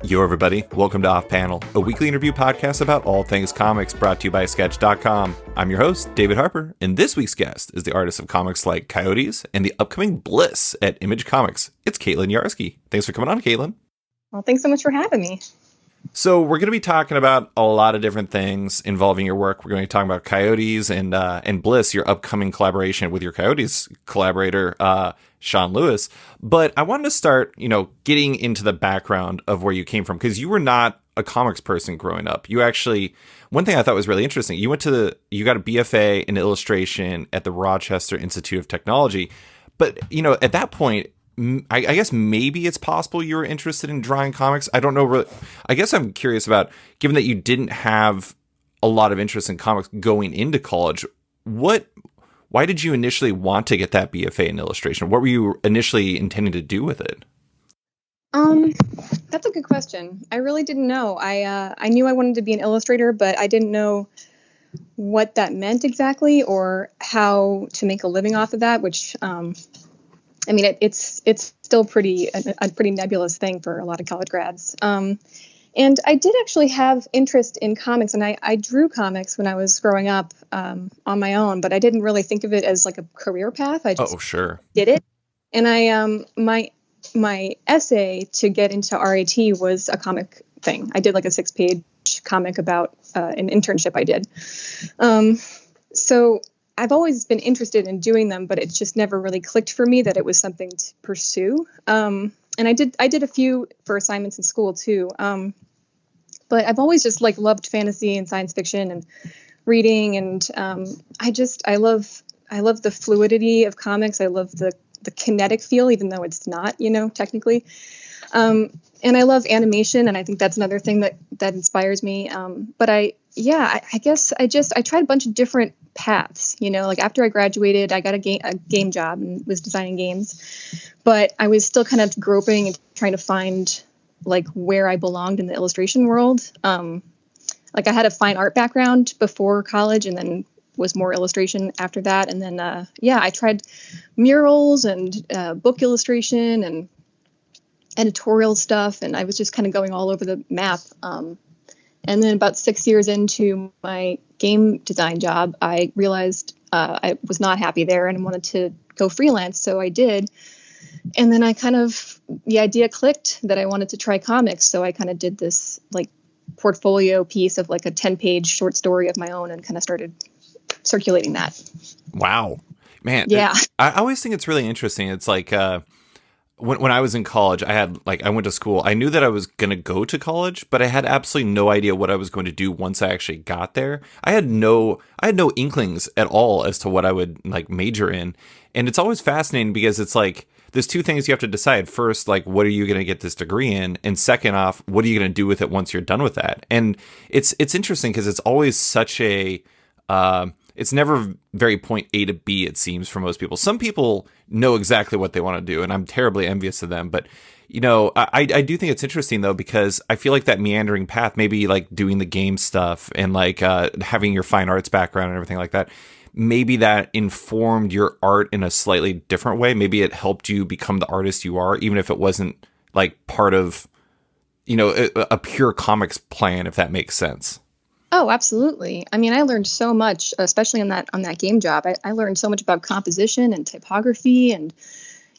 Yo, everybody. Welcome to Off Panel, a weekly interview podcast about all things comics brought to you by Sketch.com. I'm your host, David Harper, and this week's guest is the artist of comics like Coyotes and the upcoming Bliss at Image Comics. It's Caitlin Yarsky. Thanks for coming on, Caitlin. Well, thanks so much for having me. So we're going to be talking about a lot of different things involving your work. We're going to be talking about Coyotes and Bliss, your upcoming collaboration with your Coyotes collaborator, Sean Lewis. But I wanted to start, getting into the background of where you came from, because you were not a comics person growing up. You actually, one thing I thought was really interesting, you got a BFA in illustration at the Rochester Institute of Technology. But, at that point, I guess maybe it's possible you were interested in drawing comics. I don't know. Really. I guess I'm curious about, given that you didn't have a lot of interest in comics going into college, why did you initially want to get that BFA in illustration? What were you initially intending to do with it? That's a good question. I really didn't know. I knew I wanted to be an illustrator, but I didn't know what that meant exactly or how to make a living off of that, which, it's still a pretty nebulous thing for a lot of college grads. And I did actually have interest in comics, and I drew comics when I was growing up on my own, but I didn't really think of it as like a career path. I just did it. And I my essay to get into RAT was a comic thing. I did like a 6-page comic about an internship I did. So I've always been interested in doing them, but it just never really clicked for me that it was something to pursue. And I did a few for assignments in school too. But I've always just loved fantasy and science fiction and reading. And I love the fluidity of comics. I love the kinetic feel, even though it's not, technically. And I love animation. And I think that's another thing that inspires me. But I guess I tried a bunch of different paths, after I graduated, I got a game job and was designing games, but I was still kind of groping and trying to find where I belonged in the illustration world. I had a fine art background before college and then was more illustration after that. And then, I tried murals and book illustration and editorial stuff. And I was just kind of going all over the map. And then about 6 years into my game design job, I realized I was not happy there and wanted to go freelance. So I did. And then the idea clicked that I wanted to try comics. So I kind of did this portfolio piece of a 10-page short story of my own and kind of started circulating that. Wow, man. Yeah. I always think it's really interesting. It's when I was in college, I went to school. I knew that I was going to go to college, but I had absolutely no idea what I was going to do once I actually got there. I had no inklings at all as to what I would major in. And it's always fascinating because it's there's two things you have to decide. First, what are you going to get this degree in? And second off, what are you going to do with it once you're done with that? And it's interesting because it's always such a, it's never very point A to B, it seems, for most people. Some people know exactly what they want to do, and I'm terribly envious of them. But, I do think it's interesting, though, because I feel like that meandering path, maybe doing the game stuff and having your fine arts background and everything like that, maybe that informed your art in a slightly different way. Maybe it helped you become the artist you are, even if it wasn't part of, a pure comics plan, if that makes sense. Oh, absolutely. I mean, I learned so much, especially on that game job. I learned so much about composition and typography, and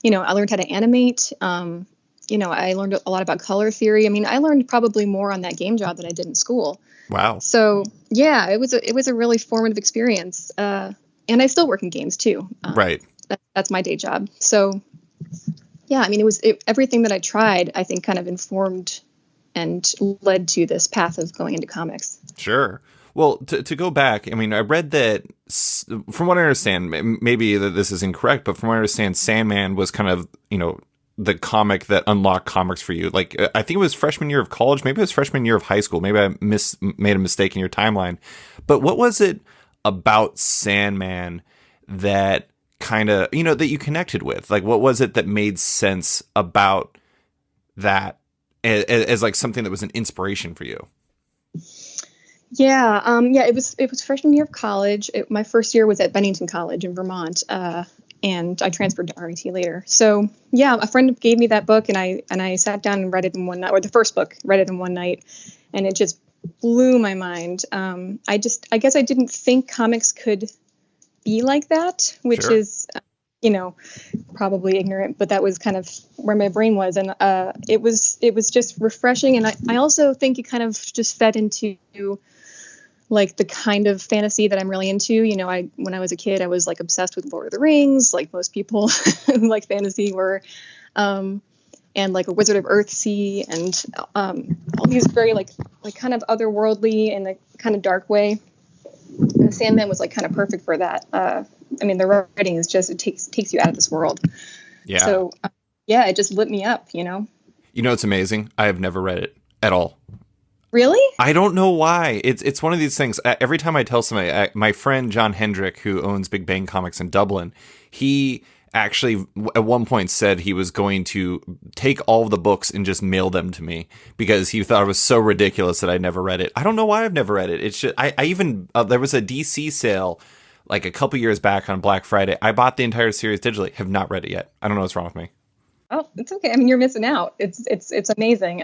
I learned how to animate. I learned a lot about color theory. I mean, I learned probably more on that game job than I did in school. Wow. So yeah, it was a really formative experience. And I still work in games too. Right. That's my day job. So yeah, I mean, everything that I tried, I think, kind of informed and led to this path of going into comics. Sure. Well, to go back, I mean, I read that, from what I understand, maybe that this is incorrect, but from what I understand, Sandman was kind of, the comic that unlocked comics for you. I think it was freshman year of college, maybe it was freshman year of high school. Maybe I made a mistake in your timeline. But what was it about Sandman that kind of, that you connected with? What was it that made sense about that as something that was an inspiration for you? Yeah. It was freshman year of college. My first year was at Bennington College in Vermont. and I transferred to RIT later. So yeah, a friend gave me that book, and I sat down and read it in one night, or the first book, read it in one night, and it just blew my mind. I guess I didn't think comics could be like that, which Sure. is, probably ignorant, but that was kind of where my brain was. And it was just refreshing. And I also think it kind of just fed into like the kind of fantasy that I'm really into. When I was a kid, I was like obsessed with Lord of the Rings, like most people like fantasy were, and like a Wizard of Earthsea, and all these very like kind of otherworldly and a kind of dark way. And Sandman was like kind of perfect for that. The writing is just, it takes you out of this world. Yeah. So it just lit me up. It's amazing. I have never read it at all. Really? I don't know why. It's one of these things. Every time I tell somebody, my friend John Hendrick, who owns Big Bang Comics in Dublin, he actually at one point said he was going to take all of the books and just mail them to me because he thought it was so ridiculous that I never read it. I don't know why I've never read it. It's just, I even there was a DC sale like a couple years back on Black Friday. I bought the entire series digitally. Have not read it yet. I don't know what's wrong with me. Oh, it's okay. You're missing out. It's amazing.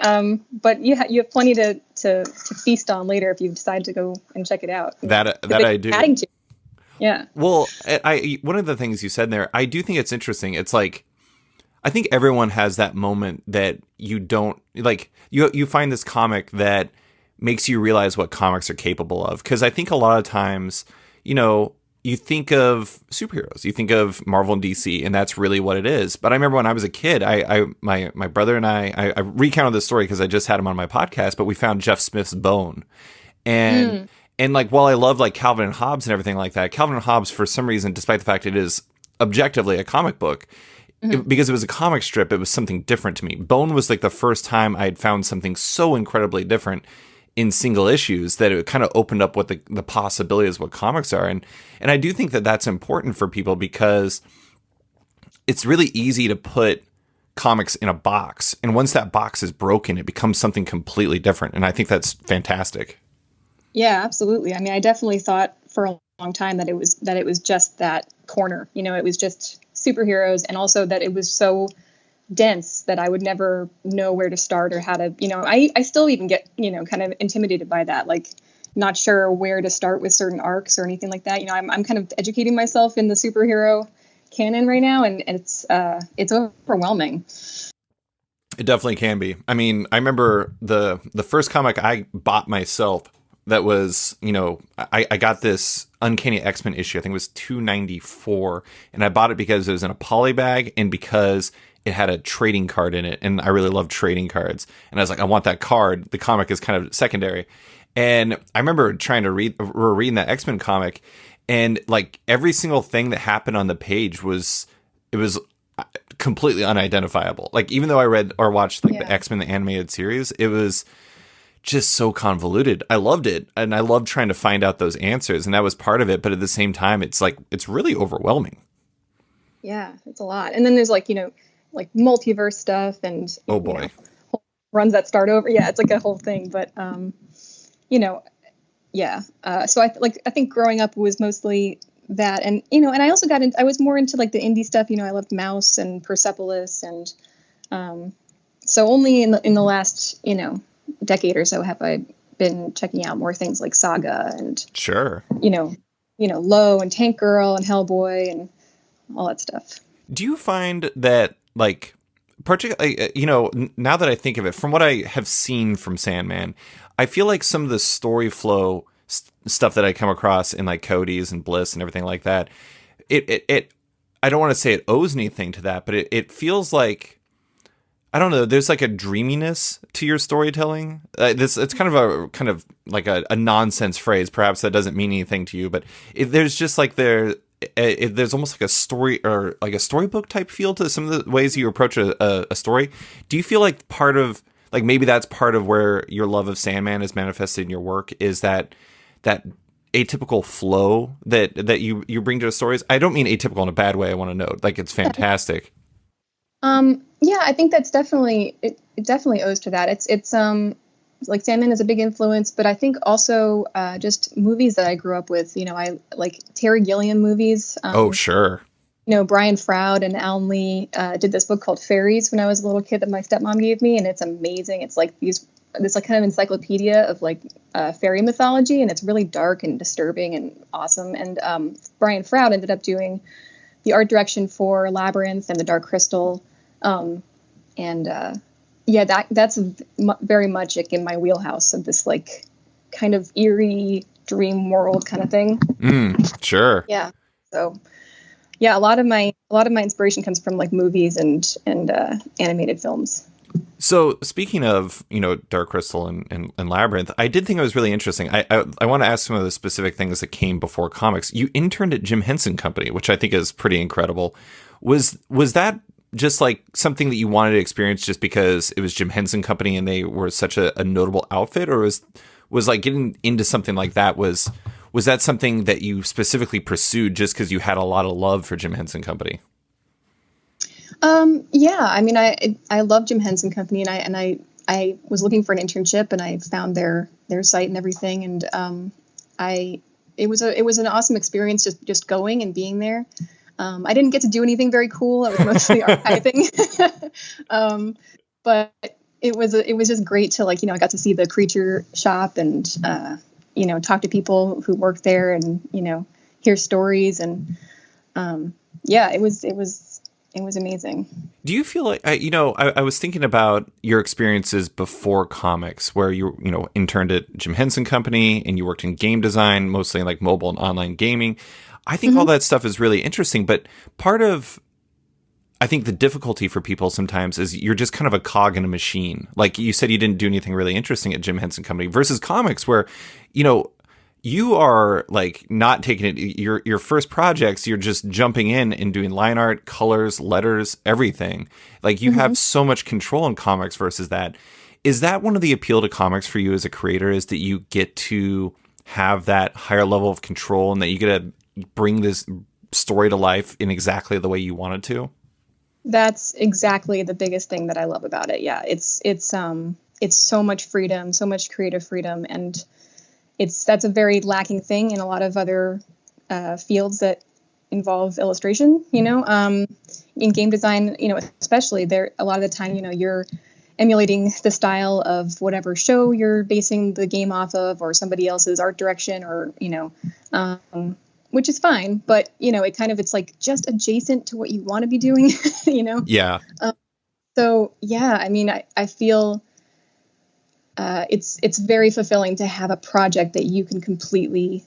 But you have plenty to feast on later if you decide to go and check it out. That I do. Adding to. Yeah. Well, one of the things you said there, I do think it's interesting. It's like, I think everyone has that moment that you don't like. You find this comic that makes you realize what comics are capable of. Because I think a lot of times, you think of superheroes, you think of Marvel and DC, and that's really what it is. But I remember when I was a kid, my brother and I recounted this story because I just had him on my podcast, but we found Jeff Smith's bone. And like, while I love like Calvin and Hobbes and everything like that, Calvin and Hobbes, for some reason, despite the fact it is objectively a comic book, because it was a comic strip, it was something different to me. Bone was like the first time I'd found something so incredibly different in single issues that it kind of opened up what the possibilities of what comics are. And I do think that that's important for people because it's really easy to put comics in a box. And once that box is broken, it becomes something completely different. And I think that's fantastic. Yeah, absolutely. I definitely thought for a long time that it was just that corner. It was just superheroes, and also that it was so dense that I would never know where to start or how to, I still even get, kind of intimidated by that, like not sure where to start with certain arcs or anything like that. I'm kind of educating myself in the superhero canon right now, and it's overwhelming. It definitely can be. I remember the first comic I bought myself that was, I got this Uncanny X-Men issue. I think it was 294, and I bought it because it was in a poly bag and because it had a trading card in it, and I really love trading cards. And I was like, I want that card. The comic is kind of secondary. And I remember trying to reading that X-Men comic, and like every single thing that happened on the page was completely unidentifiable. Like, even though I read or watched like the X-Men the animated series, it was just so convoluted. I loved it, and I loved trying to find out those answers, and that was part of it. But at the same time, it's like, it's really overwhelming. Yeah, it's a lot. And then there's like, like multiverse stuff and oh boy, runs that start over. Yeah, it's like a whole thing. But so I think growing up was mostly that, and and I also I was more into like the indie stuff. I loved Mouse and Persepolis, and so only in the last decade or so have I been checking out more things like Saga and sure, Low and Tank Girl and Hellboy and all that stuff. Do you find that, like, particularly, now that I think of it, from what I have seen from Sandman, I feel like some of the story flow stuff that I come across in like Coyotes and Bliss and everything like that, it I don't want to say it owes anything to that, but it feels like, I don't know, there's like a dreaminess to your storytelling. It's kind of like a nonsense phrase, perhaps, that doesn't mean anything to you, but there's just like there's almost like a story or like a storybook type feel to some of the ways you approach a story. Do you feel like part of, like, maybe that's part of where your love of Sandman is manifested in your work, is that atypical flow that you bring to the stories? I don't mean atypical in a bad way. I want to note, like, it's fantastic. Yeah, I think that's definitely, it definitely owes to that. It's like Sandman is a big influence, but I think also just movies that I grew up with. I like Terry Gilliam movies. Oh, sure. Brian Froud and Alan Lee did this book called Fairies when I was a little kid that my stepmom gave me, and it's amazing. It's like this like kind of encyclopedia of like fairy mythology, and it's really dark and disturbing and awesome. And Brian Froud ended up doing the art direction for Labyrinth and The Dark Crystal, and that's very much like in my wheelhouse of this like kind of eerie dream world kind of thing. Sure. Yeah. So. Yeah, a lot of my inspiration comes from like movies and animated films. So speaking of, Dark Crystal and Labyrinth, I did think it was really interesting. I want to ask some of the specific things that came before comics. You interned at Jim Henson Company, which I think is pretty incredible. Was that just like something that you wanted to experience just because it was Jim Henson Company and they were such a notable outfit, or was like getting into something like that was that something that you specifically pursued just because you had a lot of love for Jim Henson Company? Yeah, I mean, I love Jim Henson Company, and I was looking for an internship, and I found their site and everything, and it was an awesome experience just going and being there. I didn't get to do anything very cool. I was mostly archiving, but it was just great to like I got to see the creature shop and talk to people who work there and hear stories and it was amazing. Do you feel like I was thinking about your experiences before comics, where you interned at Jim Henson Company and you worked in game design, mostly in like mobile and online gaming. I think all that stuff is really interesting, but part of I think the difficulty for people sometimes is you're just kind of a cog in a machine. Like you said, you didn't do anything really interesting at Jim Henson Company versus comics where, you are like not taking it. Your first projects, you're just jumping in and doing line art, colors, letters, everything. Like you have so much control in comics versus that. Is that one of the appeal to comics for you as a creator, is that you get to have that higher level of control and that you get to bring this story to life in exactly the way you want it to? That's exactly the biggest thing that I love about it. Yeah, it's so much freedom, so much creative freedom, and that's a very lacking thing in a lot of other fields that involve illustration. In game design, especially there, a lot of the time, you're emulating the style of whatever show you're basing the game off of, or somebody else's art direction, or which is fine, but it's like just adjacent to what you want to be doing, Yeah. So yeah, I mean, I feel it's very fulfilling to have a project that you can completely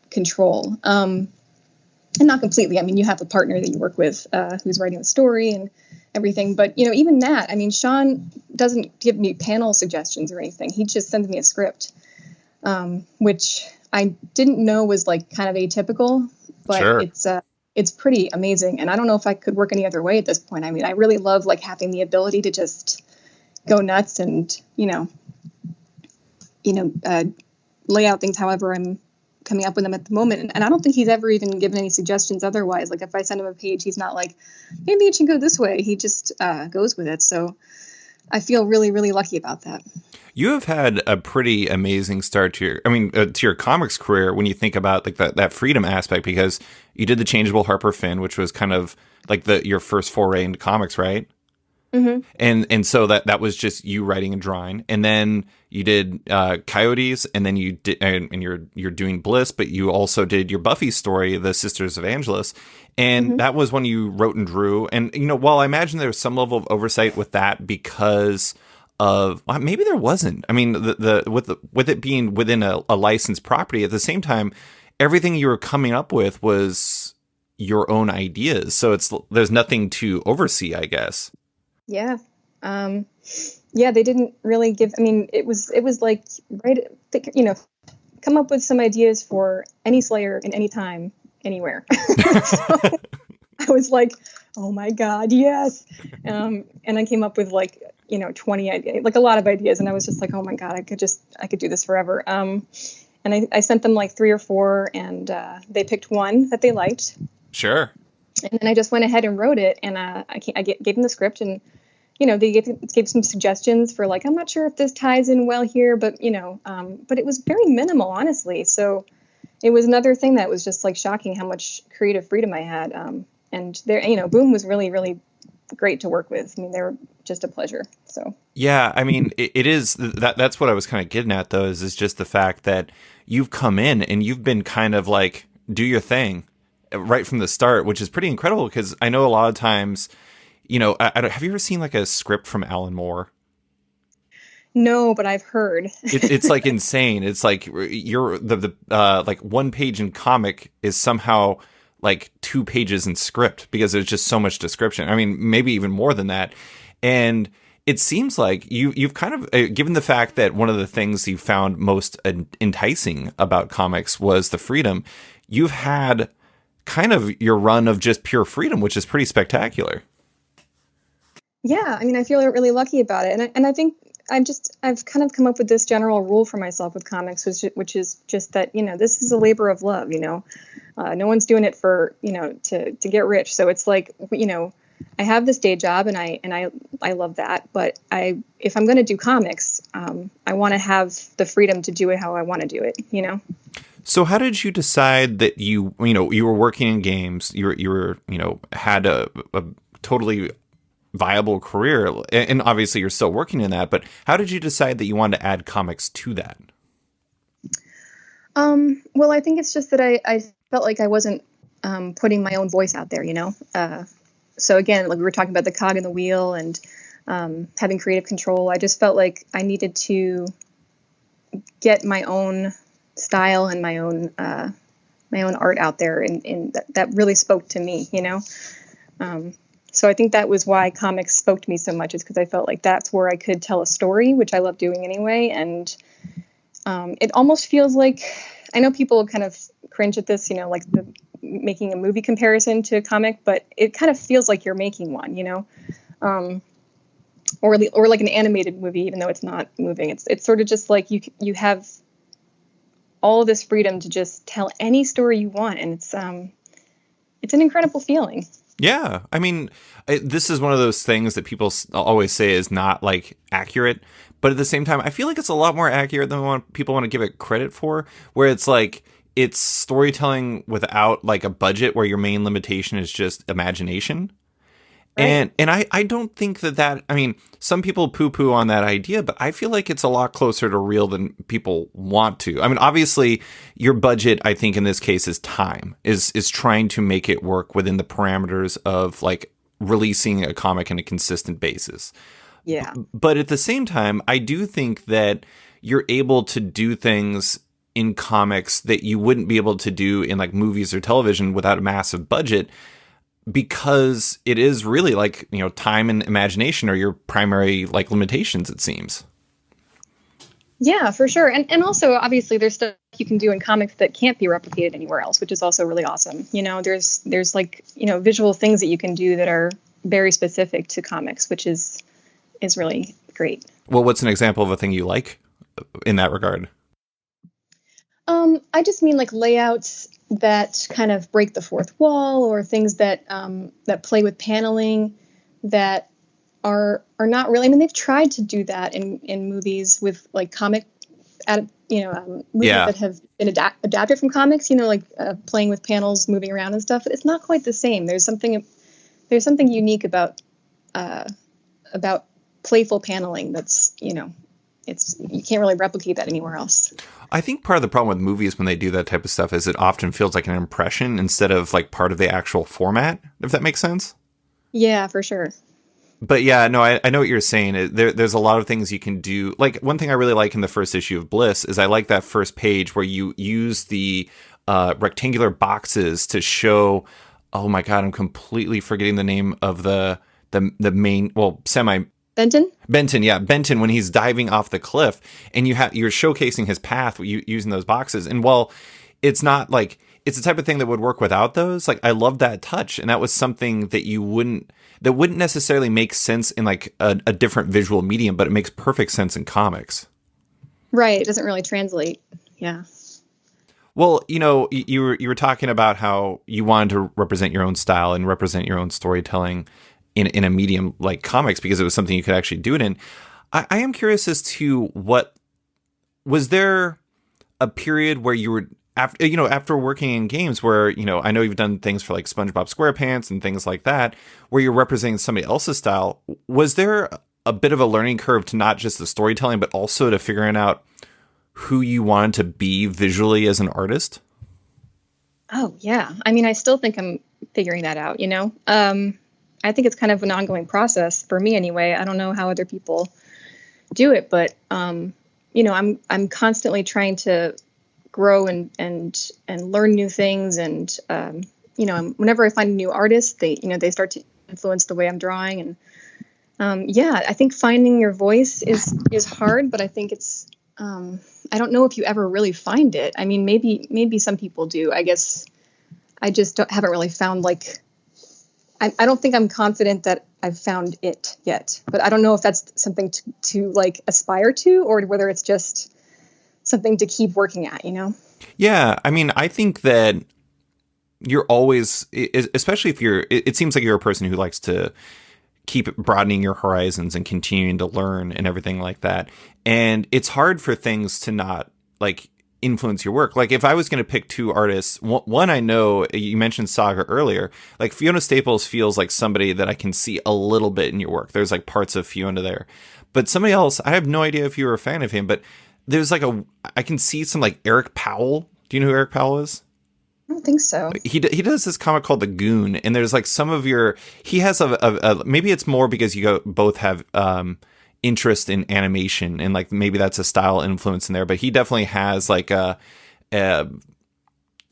control, and not completely. I mean, you have a partner that you work with who's writing the story and everything, but even that. I mean, Sean doesn't give me panel suggestions or anything. He just sends me a script, which I didn't know was like kind of atypical, but sure. It's pretty amazing. And I don't know if I could work any other way at this point. I mean, I really love like having the ability to just go nuts and, lay out things however I'm coming up with them at the moment. And I don't think he's ever even given any suggestions otherwise. Like if I send him a page, he's not like, maybe it should go this way. He just goes with it. So I feel really, really lucky about that. You have had a pretty amazing start to your comics career when you think about like that freedom aspect, because you did the changeable Harper Finn, which was kind of like your first foray into comics, right? Mm-hmm. And so that was just you writing and drawing, and then you did Coyotes, and then you did, and you're doing Bliss, but you also did your Buffy story, The Sisters of Angelus, and that was when you wrote and drew. And while I imagine there was some level of oversight with that because of maybe there wasn't. I mean, with it being within a licensed property, at the same time, everything you were coming up with was your own ideas, so there's nothing to oversee, I guess. Yeah. They didn't really give, I mean, it was like, right, come up with some ideas for any Slayer in any time, anywhere. So I was like, oh my God, yes. And I came up with like, 20 ideas, like a lot of ideas. And I was just like, oh my God, I could do this forever. And I sent them like 3 or 4, and they picked one that they liked. Sure. And then I just went ahead and wrote it, and I gave them the script, and they gave some suggestions for like, I'm not sure if this ties in well here, but but it was very minimal, honestly. So it was another thing that was just like shocking how much creative freedom I had. And and they're, you know, Boom was really, really great to work with. I mean, they were just a pleasure. So Yeah, I mean, it is that's what I was kind of getting at though, is just the fact that you've come in and you've been kind of like do your thing right from the start, which is pretty incredible because I know a lot of times, you know, I don't, have you ever seen like a script from Alan Moore? no, but I've heard. It's like insane. It's like you're the like one page in comic is somehow like 2 pages in script because there's just so much description. I mean, maybe even more than that. And it seems like you've kind of given the fact that one of the things you found most enticing about comics was the freedom. You've had kind of your run of just pure freedom, which is pretty spectacular. Yeah, I mean, I feel really lucky about it, and I think I've kind of come up with this general rule for myself with comics, which is just that, you know, this is a labor of love. You know, no one's doing it for, you know, to get rich. So it's like, you know, I have this day job, and I love that. But if I'm going to do comics, I want to have the freedom to do it how I want to do it. You know. So how did you decide that you know, you were working in games, you were, you know, had a totally viable career, and obviously you're still working in that, but how did you decide that you wanted to add comics to that? Well, I think it's just that I felt like I wasn't putting my own voice out there, you know? So again, like we were talking about the cog in the wheel and having creative control, I just felt like I needed to get my own style and my own art out there, and that really spoke to me, you know? So I think that was why comics spoke to me so much, is because I felt like that's where I could tell a story, which I love doing anyway. And it almost feels like, I know people kind of cringe at this, you know, like making a movie comparison to a comic, but it kind of feels like you're making one, you know, or like an animated movie, even though it's not moving. It's sort of just like you have all of this freedom to just tell any story you want, and it's an incredible feeling. Yeah, I mean, this is one of those things that people always say is not like accurate, but at the same time, I feel like it's a lot more accurate than what people want to give it credit for. Where it's like it's storytelling without like a budget, where your main limitation is just imagination. Right. And I don't think that I mean, some people poo-poo on that idea, but I feel like it's a lot closer to real than people want to. I mean, obviously, your budget, I think in this case, is time, is trying to make it work within the parameters of like releasing a comic on a consistent basis. Yeah. But at the same time, I do think that you're able to do things in comics that you wouldn't be able to do in like movies or television without a massive budget, because it is really like, you know, time and imagination are your primary like limitations, it seems. Yeah, for sure. And also, obviously, there's stuff you can do in comics that can't be replicated anywhere else, which is also really awesome. You know, there's like, you know, visual things that you can do that are very specific to comics, which is really great. Well, what's an example of a thing you like in that regard? I just mean like layouts that kind of break the fourth wall, or things that that play with paneling that are not really. I mean, they've tried to do that in movies with like comic, movies Yeah. that have been adapted from comics. You know, like playing with panels, moving around and stuff. It's not quite the same. There's something unique about playful paneling that's, you know, you can't really replicate that anywhere else. I think part of the problem with movies when they do that type of stuff is it often feels like an impression instead of like part of the actual format, if that makes sense. Yeah, for sure. But yeah, no, I know what you're saying. There's a lot of things you can do. Like one thing I really like in the first issue of Bliss is I like that first page where you use the rectangular boxes to show. Oh my God, I'm completely forgetting the name of the main, well, semi. Benton, yeah, Benton, when he's diving off the cliff, and you're showcasing his path using those boxes. And while it's not like it's the type of thing that would work without those, like I love that touch, and that was something that wouldn't necessarily make sense in like a different visual medium, but it makes perfect sense in comics. Right, it doesn't really translate. Yeah. Well, you know, you were talking about how you wanted to represent your own style and represent your own storytelling in a medium like comics because it was something you could actually do it in. I am curious as to was there a period where you were after working in games where, I know you've done things for like SpongeBob SquarePants and things like that, where you're representing somebody else's style, was there a bit of a learning curve to not just the storytelling, but also to figuring out who you wanted to be visually as an artist? Oh, yeah. I mean, I still think I'm figuring that out, I think it's kind of an ongoing process for me anyway. I don't know how other people do it, but, I'm constantly trying to grow and learn new things. And, whenever I find a new artist, they start to influence the way I'm drawing. And, I think finding your voice is hard, but I think it's, I don't know if you ever really find it. I mean, maybe some people do. I guess I just haven't really found I don't think I'm confident that I've found it yet, but I don't know if that's something to like aspire to, or whether it's just something to keep working at. Yeah. I mean, I think that you're always, especially if it seems like you're a person who likes to keep broadening your horizons and continuing to learn and everything like that. And it's hard for things to not like influence your work. Like if I was going to pick two artists, one I know, you mentioned Saga earlier, like Fiona Staples feels like somebody that I can see a little bit in your work. There's like parts of Fiona there, but somebody else, I have no idea if you were a fan of him, but there's like I can see some like Eric Powell. Do you know who Eric Powell is? I don't think so. He does this comic called The Goon, and there's like some of he has maybe it's more because you both have interest in animation, and like maybe that's a style influence in there, but he definitely has like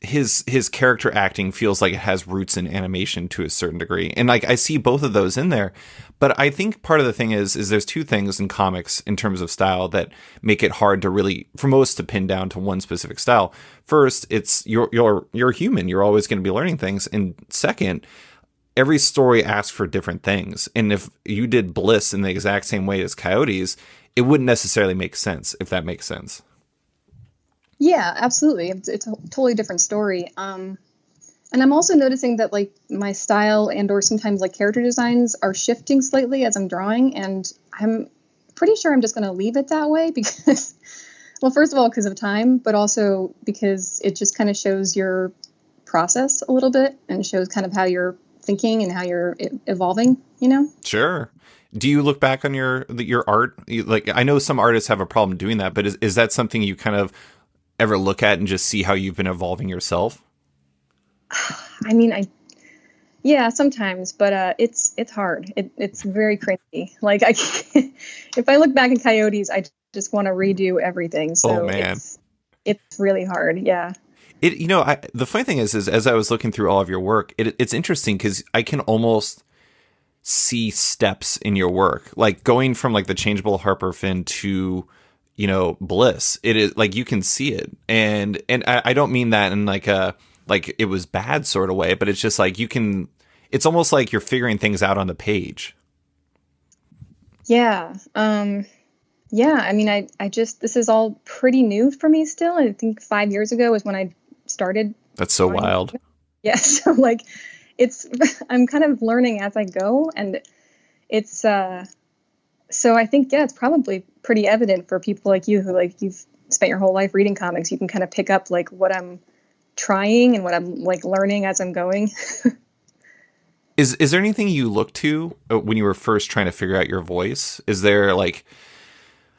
his character acting feels like it has roots in animation to a certain degree, and like I see both of those in there. But I think part of the thing is there's two things in comics in terms of style that make it hard to really, for most, to pin down to one specific style. First, it's you're human, you're always going to be learning things, and second, every story asks for different things. And if you did Bliss in the exact same way as Coyotes, it wouldn't necessarily make sense, if that makes sense. Yeah, absolutely. It's a totally different story. And I'm also noticing that like my style and or sometimes like character designs are shifting slightly as I'm drawing. And I'm pretty sure I'm just going to leave it that way because, well, first of all, because of time, but also because it just kind of shows your process a little bit and shows kind of how you're thinking and how you're evolving. Sure. Do you look back on your art? Like, I know some artists have a problem doing that, but is that something you kind of ever look at and just see how you've been evolving yourself? I mean, yeah, sometimes, but it's hard. It's very crazy. Like if I look back at Coyotes, I just want to redo everything. So oh man, it's really hard. Yeah. The funny thing is as I was looking through all of your work, it's interesting because I can almost see steps in your work, like going from like the changeable Harper Finn to Bliss. It is like you can see it, and I don't mean that in like a like it was bad sort of way, but it's just like it's almost like you're figuring things out on the page. Yeah. Yeah. I mean, I just, this is all pretty new for me still. I think 5 years ago is when I started. That's so wild. Yeah. So like I'm kind of learning as I go, and it's, so I think, yeah, it's probably pretty evident for people like you who like you've spent your whole life reading comics. You can kind of pick up like what I'm trying and what I'm like learning as I'm going. Is there anything you look to when you were first trying to figure out your voice? Is there like,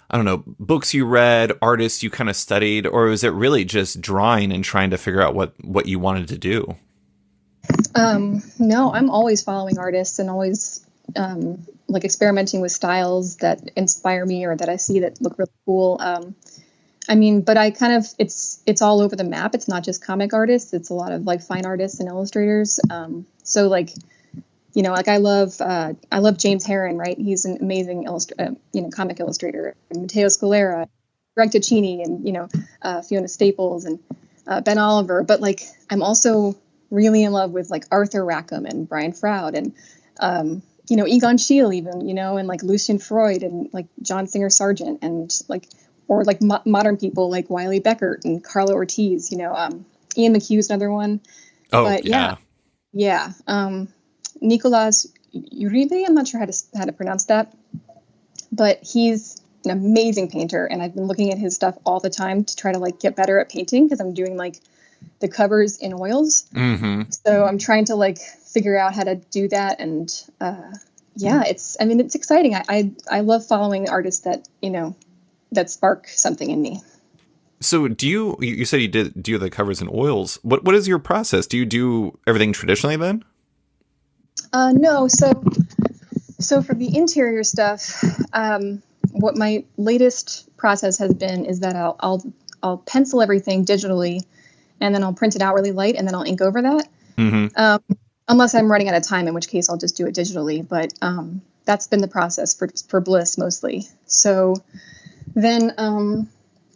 I don't know, books you read, artists you kind of studied, or was it really just drawing and trying to figure out what you wanted to do? No, I'm always following artists and always like experimenting with styles that inspire me or that I see that look really cool. I mean, but I kind of, it's all over the map. It's not just comic artists. It's a lot of like fine artists and illustrators. So like, like I love James Herron, right? He's an amazing comic illustrator. And Matteo Scalera, Greg Ticini, and, Fiona Staples and Ben Oliver. But like, I'm also really in love with like Arthur Rackham and Brian Froud and, Egon Schiele even, and like Lucian Freud and like John Singer Sargent and like, or like modern people like Wiley Beckert and Carlo Ortiz, Ian McHugh's another one. Oh, but yeah. Yeah. Nicolas Uribe, I'm not sure how to pronounce that, but he's an amazing painter. And I've been looking at his stuff all the time to try to like get better at painting because I'm doing like the covers in oils. Mm-hmm. So I'm trying to like figure out how to do that. And yeah, it's exciting. I love following artists that, that spark something in me. So you said you do the covers in oils. What is your process? Do you do everything traditionally then? No. So for the interior stuff, what my latest process has been is that I'll pencil everything digitally, and then I'll print it out really light, and then I'll ink over that. Mm-hmm. Unless I'm running out of time, in which case I'll just do it digitally. But that's been the process for Bliss mostly. So then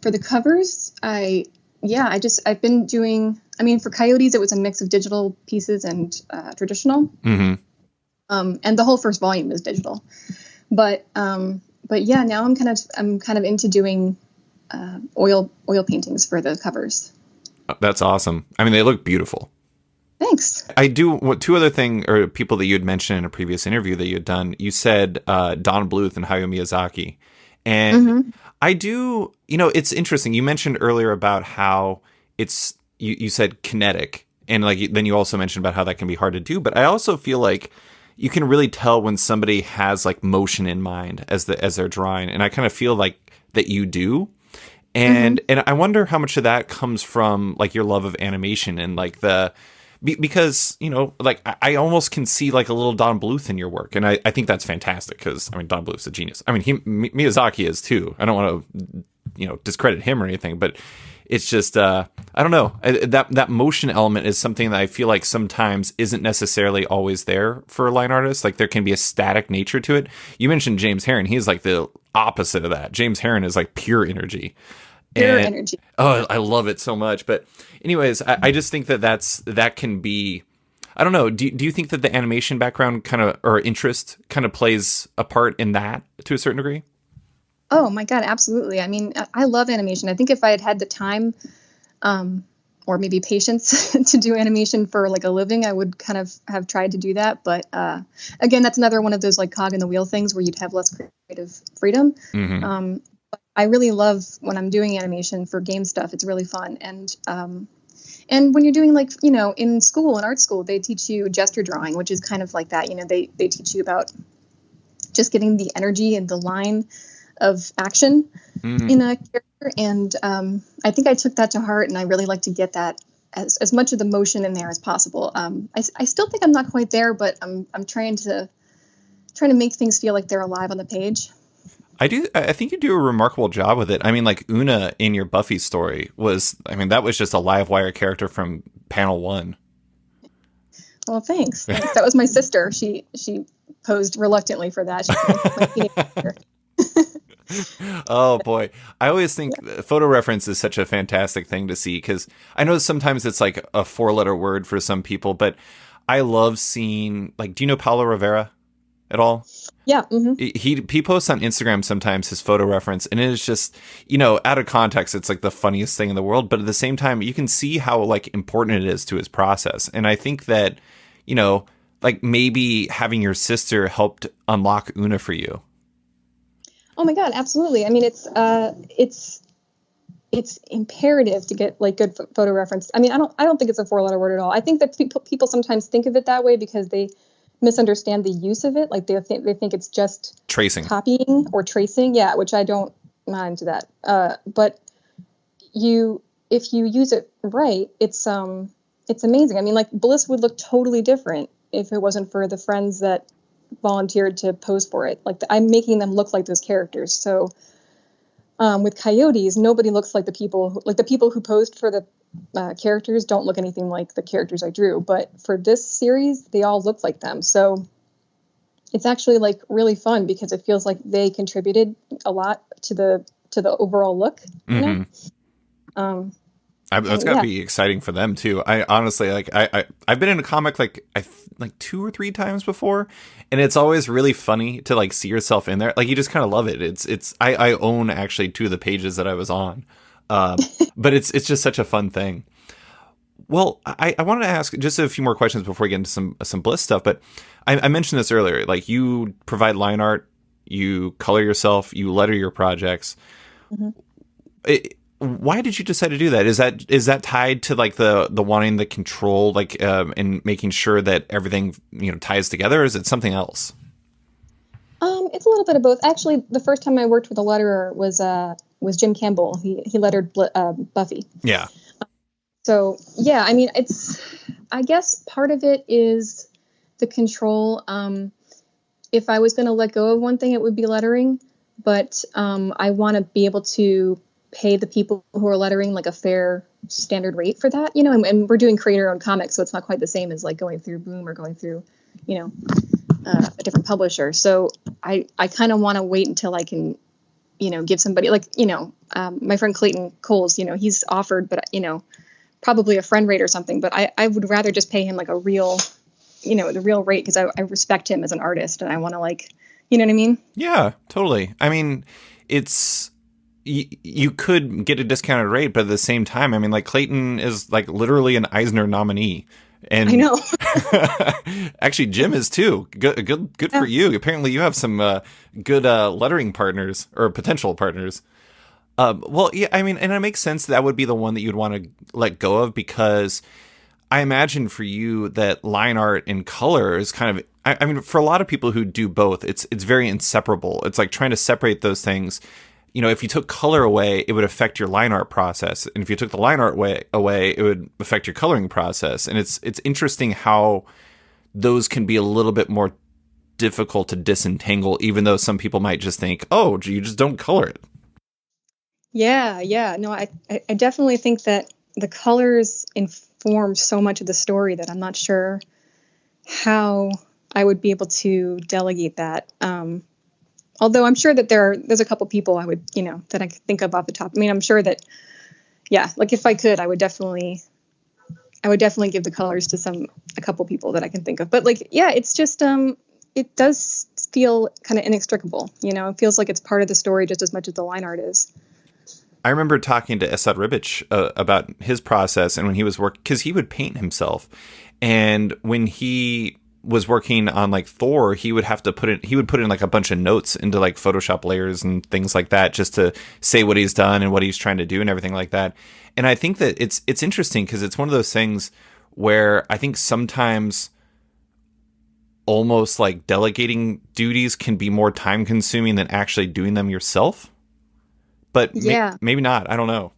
for the covers, I've been doing. I mean, for Coyotes, it was a mix of digital pieces and traditional. Mm-hmm. And the whole first volume is digital. But yeah, now I'm kind of into doing oil paintings for the covers. That's awesome. I mean, they look beautiful. Thanks. I do two other people that you had mentioned in a previous interview that you had done. You said Don Bluth and Hayao Miyazaki. And I do, it's interesting. You mentioned earlier about how it's, you said kinetic. And like, then you also mentioned about how that can be hard to do. But I also feel like you can really tell when somebody has like motion in mind as they're drawing. And I kind of feel like that you do. And I wonder how much of that comes from like your love of animation and like because, like I almost can see like a little Don Bluth in your work. And I think that's fantastic because, I mean, Don Bluth's a genius. I mean, Miyazaki is too. I don't want to, discredit him or anything, but it's just, I don't know. That motion element is something that I feel like sometimes isn't necessarily always there for line artists. Like there can be a static nature to it. You mentioned James Herron. He's like the opposite of that. James Herron is like pure energy. Energy. Oh, I love it so much. But anyways, I just think that can be, I don't know. Do you think that the animation background or interest kind of plays a part in that to a certain degree? Oh my God, absolutely. I mean, I love animation. I think if I had the time, or maybe patience to do animation for like a living, I would kind of have tried to do that. But again, that's another one of those like cog in the wheel things where you'd have less creative freedom. Mm-hmm. I really love when I'm doing animation for game stuff. It's really fun. And when you're doing like, in school, in art school, they teach you gesture drawing, which is kind of like that. They teach you about just getting the energy and the line of action in a character. And I think I took that to heart, and I really like to get that as much of the motion in there as possible. I still think I'm not quite there, but I'm trying to make things feel like they're alive on the page. I think you do a remarkable job with it. I mean, like Una in your Buffy story that was just a live wire character from panel 1. Well, thanks. That was my sister. She posed reluctantly for that. She's my teenager. Oh boy. I always think photo reference is such a fantastic thing to see, because I know sometimes it's like a 4-letter word for some people, but I love seeing, like, do you know Paulo Rivera at all? Yeah. Mm-hmm. He posts on Instagram sometimes his photo reference, and it is just, out of context, it's like the funniest thing in the world. But at the same time, you can see how like important it is to his process. And I think that, like maybe having your sister helped unlock Una for you. Oh my God, absolutely. I mean, it's imperative to get like good photo reference. I mean, I don't think it's a 4-letter word at all. I think that people sometimes think of it that way because they misunderstand the use of it. Like they think it's just tracing, copying or tracing. Yeah, which I don't mind that. But if you use it right, it's amazing. I mean, like Bliss would look totally different if it wasn't for the friends that volunteered to pose for it. Like I'm making them look like those characters. So with Coyotes, nobody looks like the people who posed for the characters don't look anything like the characters I drew. But for this series, they all look like them. So it's actually like really fun because it feels like they contributed a lot to the overall look. Mm-hmm. That's got to be exciting for them too. I honestly I've been in a comic like 2 or 3 times before, and it's always really funny to like see yourself in there. Like you just kind of love it. I own actually 2 of the pages that I was on, but it's just such a fun thing. Well, I wanted to ask just a few more questions before we get into some Bliss stuff. But I mentioned this earlier. Like you provide line art, you color yourself, you letter your projects. Mm-hmm. Why did you decide to do that? Is that tied to like the wanting the control, like and making sure that everything ties together? Or is it something else? It's a little bit of both. Actually, the first time I worked with a letterer was Jim Campbell. He lettered Buffy. Yeah. So yeah, I mean, I guess part of it is the control. If I was going to let go of one thing, it would be lettering, but I want to be able to pay the people who are lettering like a fair standard rate for that, and we're doing creator-owned comics, so it's not quite the same as like going through Boom or going through, a different publisher. So I kind of want to wait until I can, give somebody like, my friend Clayton Coles, he's offered, but, probably a friend rate or something, but I would rather just pay him like a real, the real rate, because I respect him as an artist, and I want to like, you know what I mean? Yeah, totally. I mean, it's you could get a discounted rate, but at the same time, I mean, like Clayton is like literally an Eisner nominee, and I know. actually Jim is too. Good for you. Apparently, you have some good lettering partners or potential partners. Well, yeah, I mean, and it makes sense that would be the one that you'd want to let go of, because I imagine for you that line art and color is kind of, I mean, for a lot of people who do both, it's very inseparable. It's like trying to separate those things. If you took color away, it would affect your line art process. And if you took the line art away, it would affect your coloring process. And it's interesting how those can be a little bit more difficult to disentangle, even though some people might just think, oh, you just don't color it. Yeah. No, I definitely think that the colors inform so much of the story that I'm not sure how I would be able to delegate that. Although I'm sure that there's a couple people I would, that I could think of off the top. I mean, I'm sure that, yeah, like if I could, I would definitely give the colors to a couple people that I can think of. But like, yeah, it's just, it does feel kind of inextricable. It feels like it's part of the story just as much as the line art is. I remember talking to Esad Ribic about his process, and when he was working, because he would paint himself, and when he was working on like Thor, he would put in like a bunch of notes into like Photoshop layers and things like that, just to say what he's done and what he's trying to do and everything like that. And I think that it's interesting, because it's one of those things where I think sometimes almost like delegating duties can be more time consuming than actually doing them yourself. But yeah, maybe not. I don't know.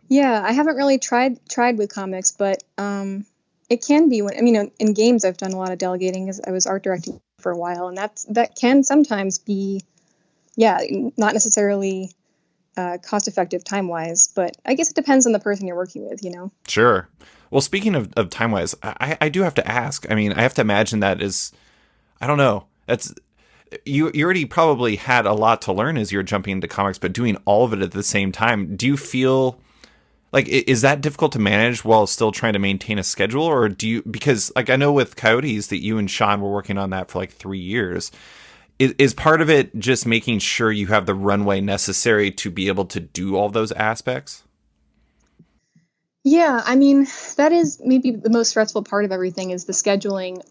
Yeah, I haven't really tried with comics, but it can be in games I've done a lot of delegating, as I was art directing for a while, and that can sometimes be, not necessarily cost effective time wise, but I guess it depends on the person you're working with, Sure. Well, speaking of time wise, I do have to ask. I mean, I have to imagine that is, I don't know. That's. You already probably had a lot to learn as you're jumping into comics, but doing all of it at the same time, do you feel like, is that difficult to manage while still trying to maintain a schedule? Or because like I know with Coyotes that you and Sean were working on that for like 3 years, is part of it just making sure you have the runway necessary to be able to do all those aspects? Yeah, I mean, that is maybe the most stressful part of everything, is the scheduling,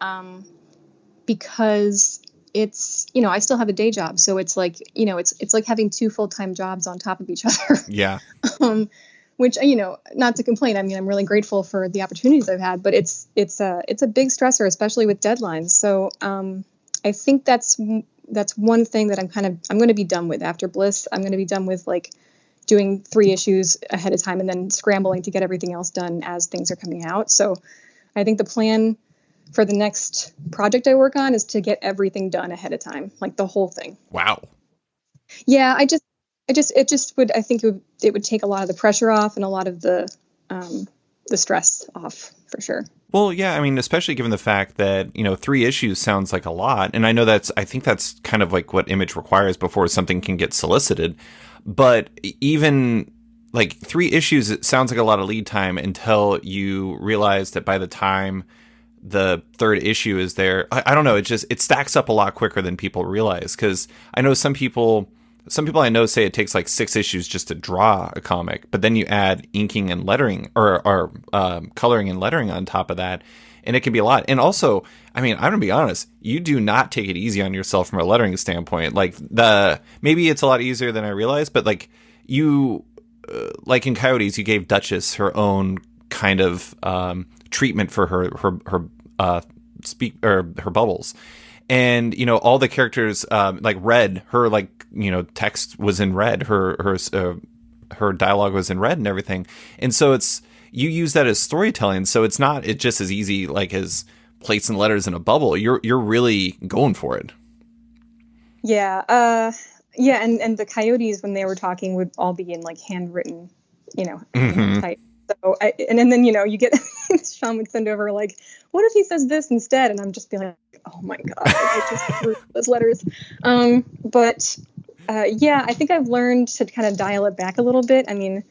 because it's, I still have a day job. So it's like, it's like having 2 full-time jobs on top of each other. Yeah. Which, not to complain. I mean, I'm really grateful for the opportunities I've had, but it's a big stressor, especially with deadlines. So I think that's one thing that I'm going to be done with after Bliss. I'm going to be done with like doing 3 issues ahead of time and then scrambling to get everything else done as things are coming out. So I think the plan for the next project I work on is to get everything done ahead of time, like the whole thing. Wow. Yeah, I think it would take a lot of the pressure off and a lot of the stress off, for sure. Well, yeah, I mean, especially given the fact that, 3 issues sounds like a lot. And I think that's kind of like what Image requires before something can get solicited. But even like 3 issues, it sounds like a lot of lead time until you realize that by the time the 3rd issue is there, I don't know, it stacks up a lot quicker than people realize. Because I know some people I know say it takes like 6 issues just to draw a comic, but then you add inking and lettering or coloring and lettering on top of that, and it can be a lot. And also, I mean, I'm gonna be honest, you do not take it easy on yourself from a lettering standpoint. Like maybe it's a lot easier than I realized, but like you like in Coyotes, you gave Duchess her own kind of treatment for her bubbles. And, you know, all the characters, like Red, her, like, you know, text was in red. Her dialogue was in red and everything. And so you use that as storytelling. So it's just as easy, like, as plates and letters in a bubble. You're really going for it. Yeah. Yeah. And the Coyotes, when they were talking, would all be in like handwritten, you know, type. So and then, you know, you get Sean would send over like, what if he says this instead? And I'm just being like, oh my God, I just wrote those letters. Yeah, I think I've learned to kind of dial it back a little bit. I mean,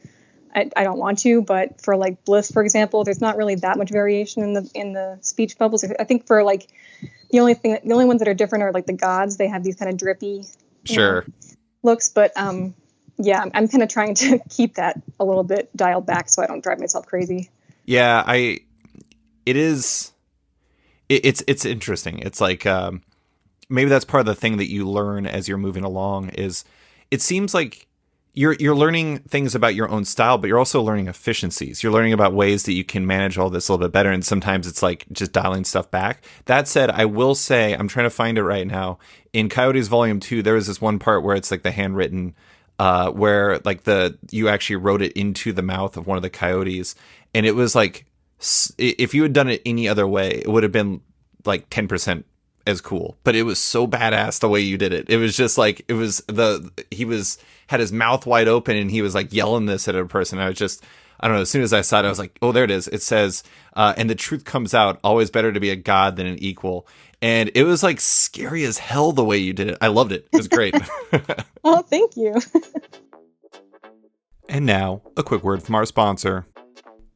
I don't want to, but for like Bliss, for example, there's not really that much variation in the speech bubbles. I think for like the only ones that are different are like the gods. They have these kind of drippy, sure, looks, but yeah, I'm kind of trying to keep that a little bit dialed back so I don't drive myself crazy. Yeah, it's interesting. It's like maybe that's part of the thing that you learn as you're moving along. Is it seems like you're learning things about your own style, but you're also learning efficiencies. You're learning about ways that you can manage all this a little bit better, and sometimes it's like just dialing stuff back. That said, I will say, I'm trying to find it right now. In Coyotes Volume 2, there was this one part where it's like the handwritten, where like you actually wrote it into the mouth of one of the coyotes, and it was like, if you had done it any other way, it would have been like 10% as cool, but it was so badass the way you did it. It was just like, had his mouth wide open and he was like yelling this at a person. I don't know. As soon as I saw it, I was like, oh, there it is. It says, and the truth comes out, always better to be a god than an equal. And it was like scary as hell the way you did it. I loved it. It was great. Oh, thank you. And now a quick word from our sponsor.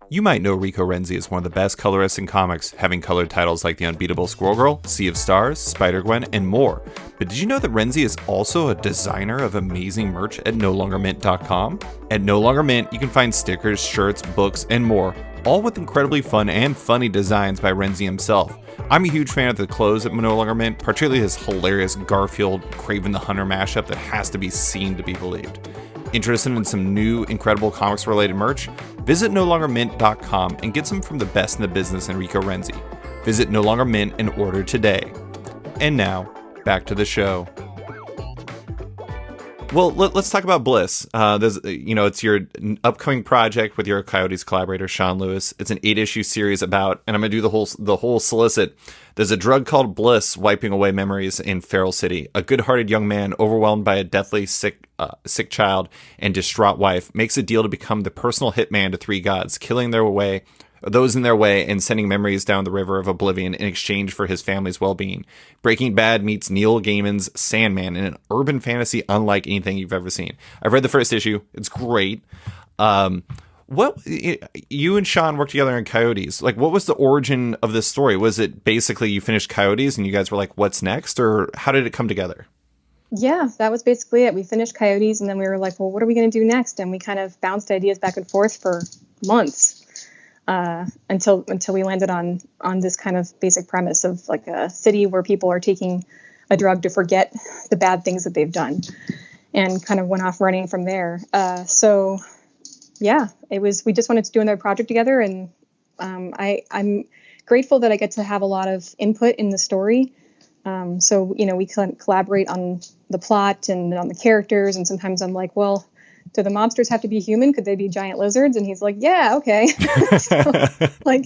You might know Rico Renzi as one of the best colorists in comics, having colored titles like The Unbeatable Squirrel Girl, Sea of Stars, Spider-Gwen, and more. But did you know that Renzi is also a designer of amazing merch at NoLongerMint.com? At No Longer Mint, you can find stickers, shirts, books, and more, all with incredibly fun and funny designs by Renzi himself. I'm a huge fan of the clothes at No Longer Mint, particularly his hilarious Garfield Kraven the Hunter mashup that has to be seen to be believed. Interested in some new, incredible comics-related merch? Visit NoLongerMint.com and get some from the best in the business in Rico Renzi. Visit No Longer Mint and order today. And now, back to the show. Well, let's talk about Bliss. It's your upcoming project with your Coyotes collaborator, Sean Lewis. It's an 8-issue series about, and I'm going to do the whole solicit. There's a drug called Bliss wiping away memories in Feral City. A good-hearted young man, overwhelmed by a deathly sick child and distraught wife, makes a deal to become the personal hitman to 3 gods, killing those in their way and sending memories down the river of oblivion in exchange for his family's well-being. Breaking Bad meets Neil Gaiman's Sandman in an urban fantasy unlike anything you've ever seen. I've read the first issue. It's great. You and Sean worked together in Coyotes. Like, what was the origin of this story? Was it basically you finished Coyotes and you guys were like, what's next? Or how did it come together? Yeah, that was basically it. We finished Coyotes and then we were like, well, what are we going to do next? And we kind of bounced ideas back and forth for months. Until we landed on this kind of basic premise of like a city where people are taking a drug to forget the bad things that they've done, and kind of went off running from there. So yeah, we just wanted to do another project together, and I'm grateful that I get to have a lot of input in the story. So, you know, we can collaborate on the plot and on the characters, and sometimes I'm like, well, do the mobsters have to be human? Could they be giant lizards? And he's like, yeah, okay. So, like,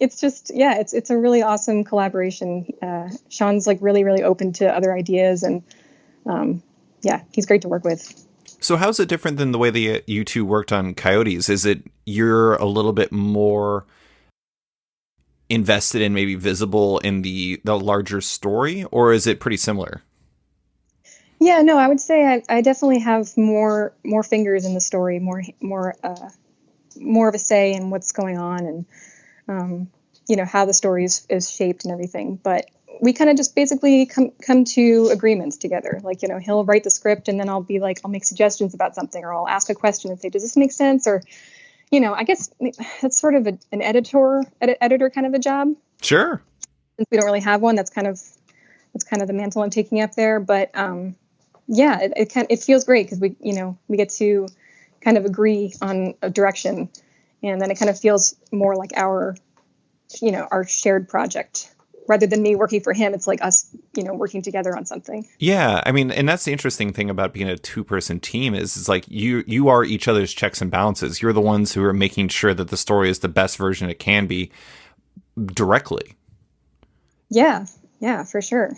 it's just, yeah, it's a really awesome collaboration. Sean's like really, really open to other ideas, and yeah, he's great to work with. So how's it different than the way that you two worked on Coyotes? Is it you're a little bit more invested and maybe visible in the larger story, or is it pretty similar? Yeah, no, I would say I definitely have more fingers in the story, more of a say in what's going on, and you know, how the story is shaped and everything. But we kind of just basically come to agreements together. Like, you know, he'll write the script and then I'll be like, I'll make suggestions about something, or I'll ask a question and say, does this make sense? Or, you know, I guess that's sort of an editor kind of a job. Sure. Since we don't really have one, that's kind of the mantle I'm taking up there. But yeah, it feels great because we get to kind of agree on a direction, and then it kind of feels more like our shared project rather than me working for him. It's like us, working together on something. Yeah, I mean, and that's the interesting thing about being a two-person team is like you are each other's checks and balances. You're the ones who are making sure that the story is the best version it can be directly. Yeah, for sure.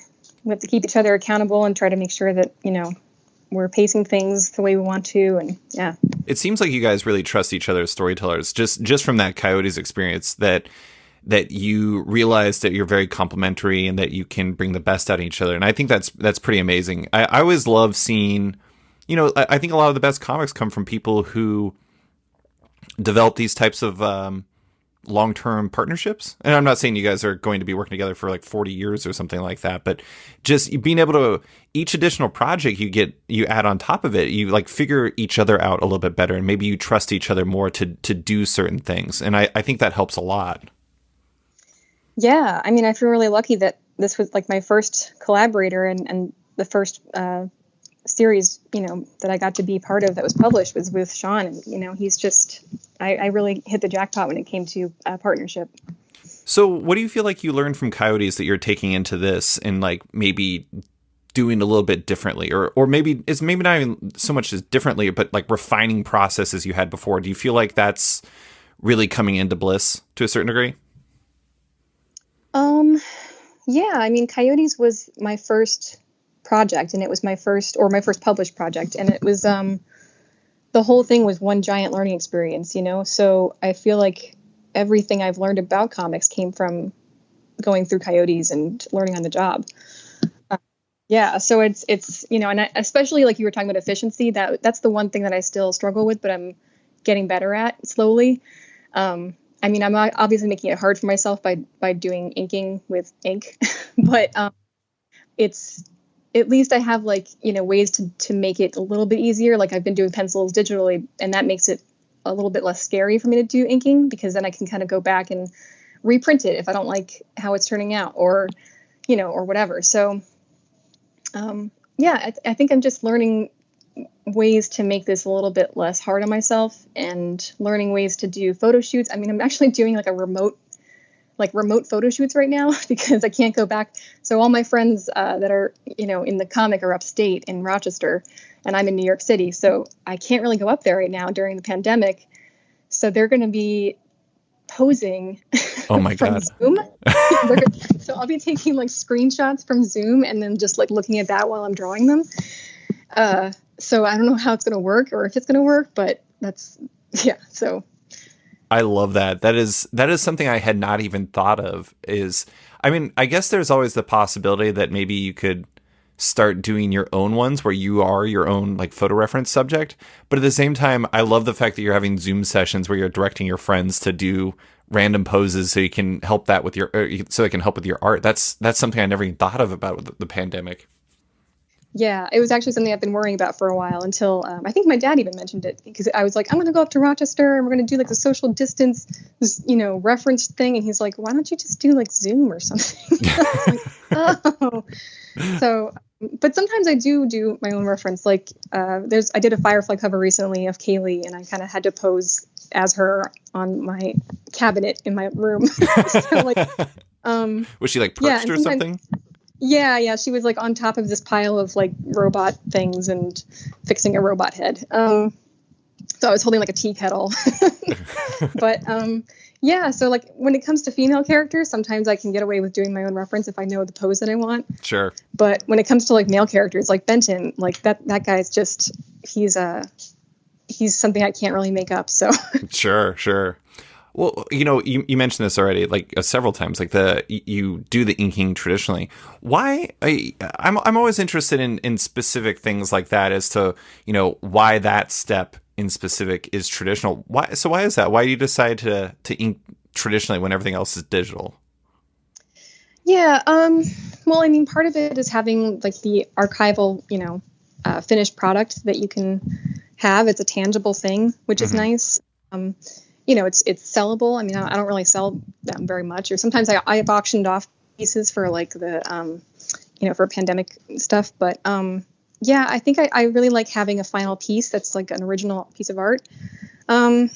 We have to keep each other accountable and try to make sure that, we're pacing things the way we want to. And yeah. It seems like you guys really trust each other as storytellers, just from that Coyotes experience, that you realize that you're very complementary and that you can bring the best out of each other. And I think that's pretty amazing. I always love seeing, I think a lot of the best comics come from people who develop these types of long-term partnerships. And I'm not saying you guys are going to be working together for like 40 years or something like that, but just being able to, each additional project you add on top of it, you like figure each other out a little bit better, and maybe you trust each other more to do certain things. And I think that helps a lot. Yeah. I mean, I feel really lucky that this was like my first collaborator, and the first series, that I got to be part of that was published was with Sean. And, he's just, I really hit the jackpot when it came to partnership. So what do you feel like you learned from Coyotes that you're taking into this and like maybe doing a little bit differently, or maybe it's maybe not even so much as differently, but like refining processes you had before? Do you feel like that's really coming into Bliss to a certain degree? Yeah, I mean, Coyotes was my first project, and it was my first published project. And it was, the whole thing was one giant learning experience, So I feel like everything I've learned about comics came from going through Coyotes and learning on the job. Yeah. So it's, and especially like you were talking about efficiency, that's the one thing that I still struggle with, but I'm getting better at slowly. I mean, I'm obviously making it hard for myself by doing inking with ink, but it's, at least I have like, ways to make it a little bit easier. Like I've been doing pencils digitally, and that makes it a little bit less scary for me to do inking, because then I can kind of go back and reprint it if I don't like how it's turning out, or whatever. So, yeah, I think I'm just learning ways to make this a little bit less hard on myself, and learning ways to do photo shoots. I mean, I'm actually doing like remote photo shoots right now because I can't go back. So all my friends that are, in the comic are upstate in Rochester, and I'm in New York City. So I can't really go up there right now during the pandemic. So they're going to be posing Oh my from God. Zoom. So I'll be taking like screenshots from Zoom and then just like looking at that while I'm drawing them. So I don't know how it's going to work, or if it's going to work, but so. I love that. That is something I had not even thought of. I mean, I guess there's always the possibility that maybe you could start doing your own ones where you are your own like photo reference subject. But at the same time, I love the fact that you're having Zoom sessions where you're directing your friends to do random poses so you can help that with so they can help with your art. That's something I never even thought of about the pandemic. Yeah, it was actually something I've been worrying about for a while, until I think my dad even mentioned it, because I was like, I'm going to go up to Rochester and we're going to do like the social distance, reference thing. And he's like, why don't you just do like Zoom or something? I was like, oh. So, but sometimes I do my own reference. Like I did a Firefly cover recently of Kaylee, and I kind of had to pose as her on my cabinet in my room. So like, was she like perched or something? Yeah, she was like on top of this pile of like robot things and fixing a robot head. So I was holding like a tea kettle. But yeah, so like when it comes to female characters, sometimes I can get away with doing my own reference if I know the pose that I want. Sure. But when it comes to like male characters, like Benton, like that guy's just he's something I can't really make up. So Sure. Well, you mentioned this already, like several times, like you do the inking traditionally. Why? I'm always interested in specific things like that, as to why that step in specific is traditional. Why is that? Why do you decide to ink traditionally when everything else is digital? Yeah. Well, I mean, part of it is having like the archival, finished product that you can have. It's a tangible thing, which is nice. It's sellable. I mean, I don't really sell them very much, or sometimes I've auctioned off pieces for like the, for pandemic stuff. But Yeah, I think I really like having a final piece that's like an original piece of art. Um,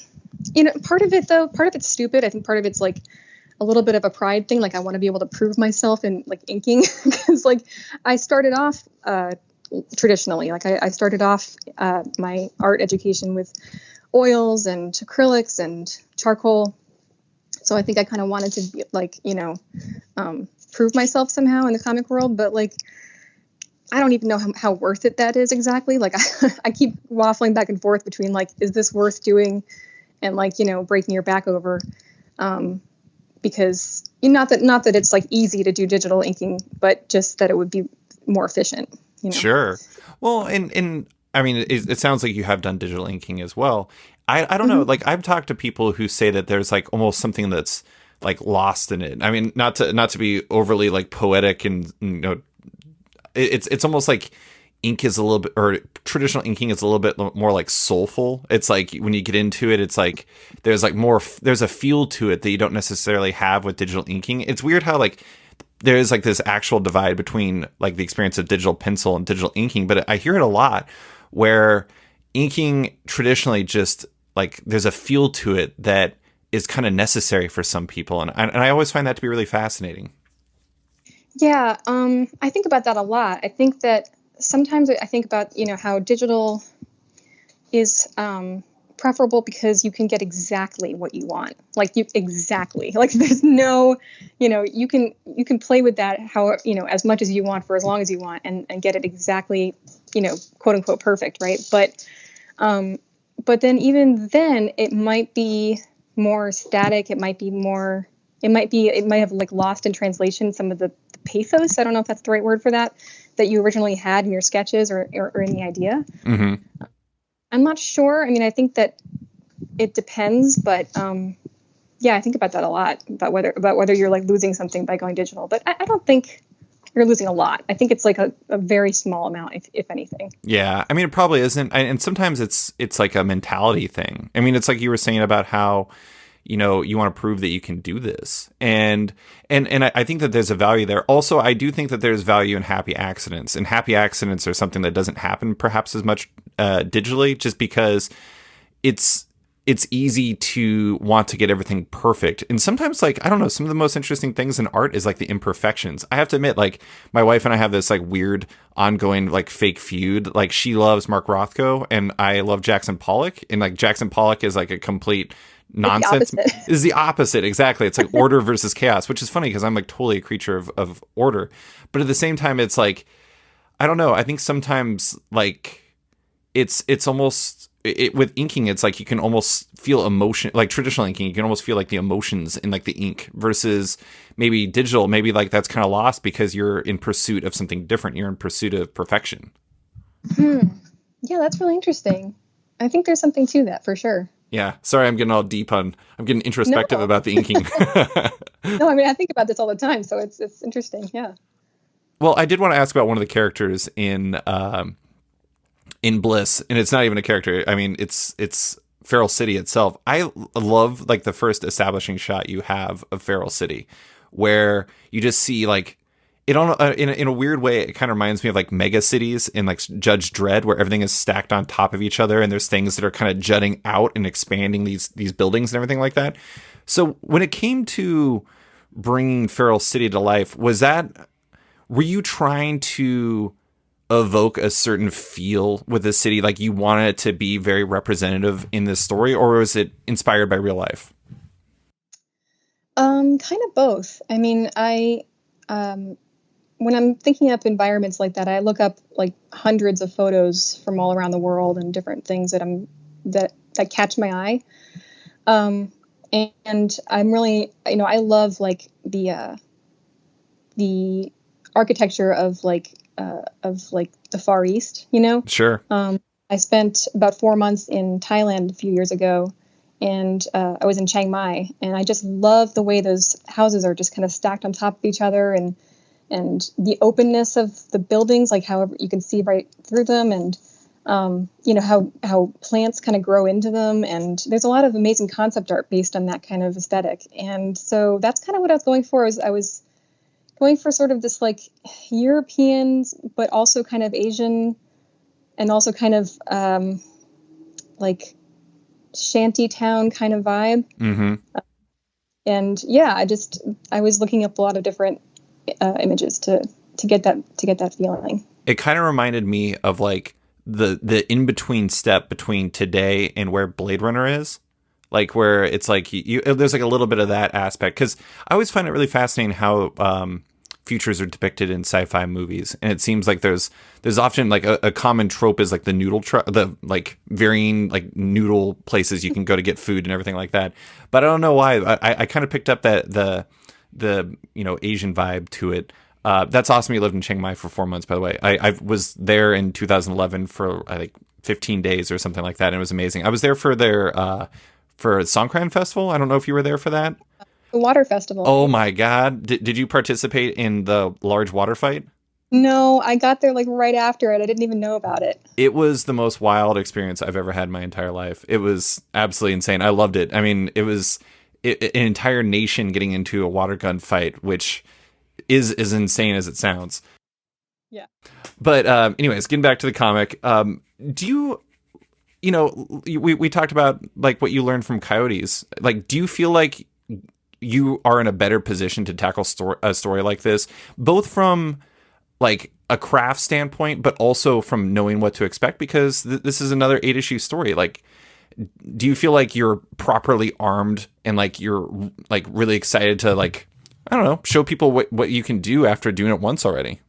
part of it's stupid. I think part of it's like a little bit of a pride thing. Like I want to be able to prove myself in like inking because like I started off traditionally. Like I started off my art education with oils and acrylics and charcoal. So I think I kind of wanted to be like, prove myself somehow in the comic world. But like, I don't even know how worth it that is exactly. Like I keep waffling back and forth between like, is this worth doing and like, breaking your back over. Because not that it's like easy to do digital inking, but just that it would be more efficient. Sure. Well, and I mean, it sounds like you have done digital inking as well. I don't know. Mm-hmm. Like I've talked to people who say that there's like almost something that's like lost in it. I mean, not to be overly like poetic and it's almost like ink is a little bit, or traditional inking is a little bit more like soulful. It's like when you get into it, it's like there's a feel to it that you don't necessarily have with digital inking. It's weird how like there is like this actual divide between like the experience of digital pencil and digital inking, but I hear it a lot where inking traditionally just like there's a feel to it that is kind of necessary for some people, and I always find that to be really fascinating. Yeah, I think about that a lot. I think that sometimes I think about, how digital is preferable because you can get exactly what you want. Like like there's no, you can play with that how, as much as you want for as long as you want and get it exactly, quote unquote perfect, right? But then even then it might be more static. It might have like lost in translation some of the pathos. I don't know if that's the right word for that you originally had in your sketches or in the idea. Mm-hmm. I'm not sure. I mean, I think that it depends, but yeah, I think about that a lot about whether you're like losing something by going digital. But I don't think you're losing a lot. I think it's like a very small amount, if anything. Yeah, I mean, it probably isn't, and sometimes it's like a mentality thing. I mean, it's like you were saying about how you want to prove that you can do this, and I think that there's a value there. Also, I do think that there's value in happy accidents, and happy accidents are something that doesn't happen perhaps as much digitally, just because it's easy to want to get everything perfect. And sometimes, like, I don't know, some of the most interesting things in art is like the imperfections. I have to admit, like, my wife and I have this like weird ongoing like fake feud. Like, she loves Mark Rothko and I love Jackson Pollock. And like Jackson Pollock is like a complete nonsense. Is the opposite. Exactly. It's like order versus chaos, which is funny because I'm like totally a creature of order. But at the same time, it's like, I don't know. I think sometimes like it's almost with inking, it's like you can almost feel emotion, like traditional inking, you can almost feel like the emotions in like the ink versus maybe digital. Maybe like that's kind of lost because you're in pursuit of something different. You're in pursuit of perfection. Yeah, that's really interesting. I think there's something to that for sure. Yeah. Sorry, I'm getting introspective about the inking. No, I mean, I think about this all the time. So it's interesting. Yeah. Well, I did want to ask about one of the characters in Bliss, and it's not even a character. I mean, it's Feral City itself. I love like the first establishing shot you have of Feral City, where you just see like it on in a weird way. It kind of reminds me of like mega cities in like Judge Dredd, where everything is stacked on top of each other, and there's things that are kind of jutting out and expanding these buildings and everything like that. So when it came to bringing Feral City to life, were you trying to evoke a certain feel with the city, like you wanted it to be very representative in this story, or was it inspired by real life? Kind of both. I mean, when I'm thinking up environments like that, I look up like hundreds of photos from all around the world and different things that catch my eye. And I'm really, I love like the architecture of the Far East, Sure. I spent about 4 months in Thailand a few years ago, and I was in Chiang Mai, and I just love the way those houses are just kind of stacked on top of each other, and the openness of the buildings, like however you can see right through them, and how plants kind of grow into them, and there's a lot of amazing concept art based on that kind of aesthetic, and so that's kind of what I was going for. I was going for sort of this like European, but also kind of Asian and also kind of like shanty town kind of vibe. Mm-hmm. And yeah, I was looking up a lot of different images to get that feeling. It kind of reminded me of like the in between step between today and where Blade Runner is, like where it's like there's like a little bit of that aspect, because I always find it really fascinating how futures are depicted in sci-fi movies, and it seems like there's often like a common trope is like the noodle the like varying like noodle places you can go to get food and everything like that. But I don't know why I kind of picked up that the Asian vibe to it. That's awesome. You lived in Chiang Mai for 4 months, by the way. I was there in 2011 for I think 15 days or something like that, and it was amazing. I was there for their for Songkran Festival. I don't know if you were there for that. The water festival. Oh my God! Did you participate in the large water fight? No, I got there like right after it. I didn't even know about it. It was the most wild experience I've ever had in my entire life. It was absolutely insane. I loved it. I mean, it was an entire nation getting into a water gun fight, which is as insane as it sounds. Yeah. But anyways, getting back to the comic, do you we talked about like what you learned from Coyotes. Like, do you feel like you are in a better position to tackle a story like this, both from like a craft standpoint, but also from knowing what to expect? Because this is another 8-issue story. Like, do you feel like you're properly armed and like you're like really excited to like, I don't know, show people what you can do after doing it once already?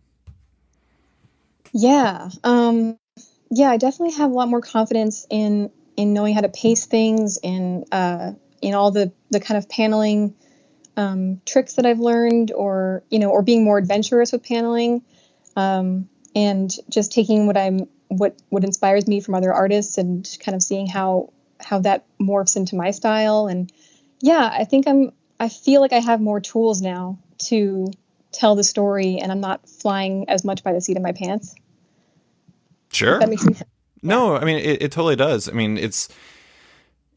Yeah. Yeah, I definitely have a lot more confidence in knowing how to pace things, in all the kind of paneling tricks that I've learned, or being more adventurous with paneling, and just taking what inspires me from other artists and kind of seeing how that morphs into my style. And yeah, I feel like I have more tools now to tell the story, and I'm not flying as much by the seat of my pants. Sure. That makes sense. No, I mean, it totally does. I mean, it's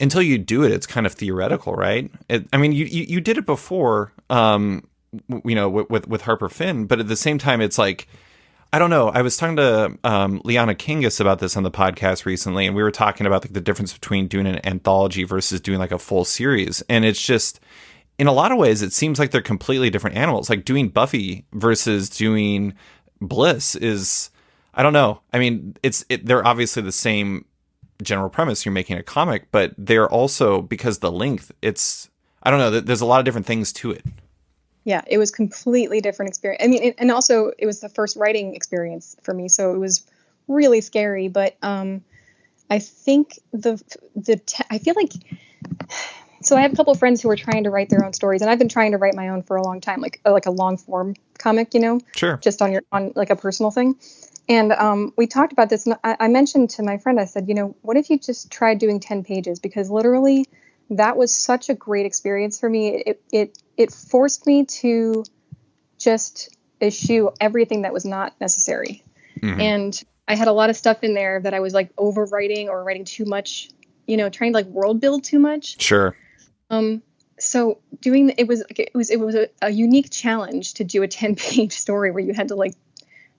until you do it, it's kind of theoretical, right? I mean, you did it before, with Harper Finn, but at the same time, it's like, I don't know. I was talking to Liana Kingus about this on the podcast recently, and we were talking about like the difference between doing an anthology versus doing like a full series. And it's just, in a lot of ways, it seems like they're completely different animals. Like doing Buffy versus doing Bliss is, I don't know. I mean, they're obviously the same general premise. You're making a comic, but they're also, because the length, I don't know. There's a lot of different things to it. Yeah, it was completely different experience. I mean, and also it was the first writing experience for me, so it was really scary. But I think I feel like, so I have a couple of friends who are trying to write their own stories, and I've been trying to write my own for a long time, like a long form comic, Sure, just on like a personal thing. And we talked about this, and I mentioned to my friend, I said, what if you just tried doing 10 pages? Because literally, that was such a great experience for me. It forced me to just eschew everything that was not necessary. Mm-hmm. And I had a lot of stuff in there that I was like overwriting or writing too much, trying to like world build too much. Sure. So doing it was a unique challenge to do a 10-page story where you had to like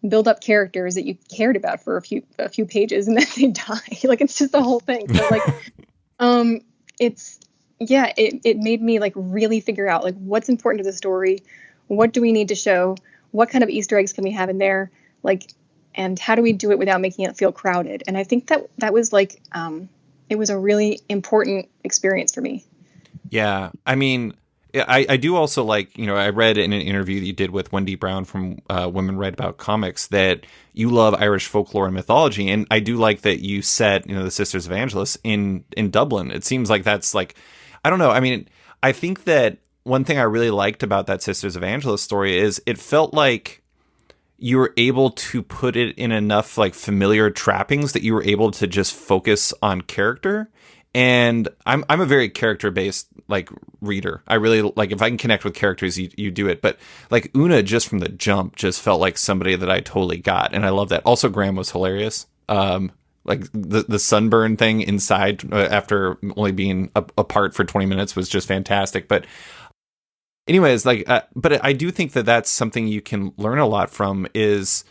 build up characters that you cared about for a few pages, and then they die. Like, it's just the whole thing. So like, it made me like really figure out like what's important to the story, what do we need to show, what kind of Easter eggs can we have in there, like, and how do we do it without making it feel crowded. And I think that was like, it was a really important experience for me. Yeah, I mean, I do also like, I read in an interview that you did with Wendy Brown from Women Write About Comics that you love Irish folklore and mythology. And I do like that you set, the Sisters of Angelus in Dublin. It seems like that's like, I don't know. I mean, I think that one thing I really liked about that Sisters of Angelus story is it felt like you were able to put it in enough like familiar trappings that you were able to just focus on character. And I'm a very character based like reader. I really like, if I can connect with characters, you do it. But like Una, just from the jump, just felt like somebody that I totally got, and I love that. Also, Graham was hilarious. Like the sunburn thing inside after only being apart for 20 minutes was just fantastic. But anyways, like, but I do think that that's something you can learn a lot from is,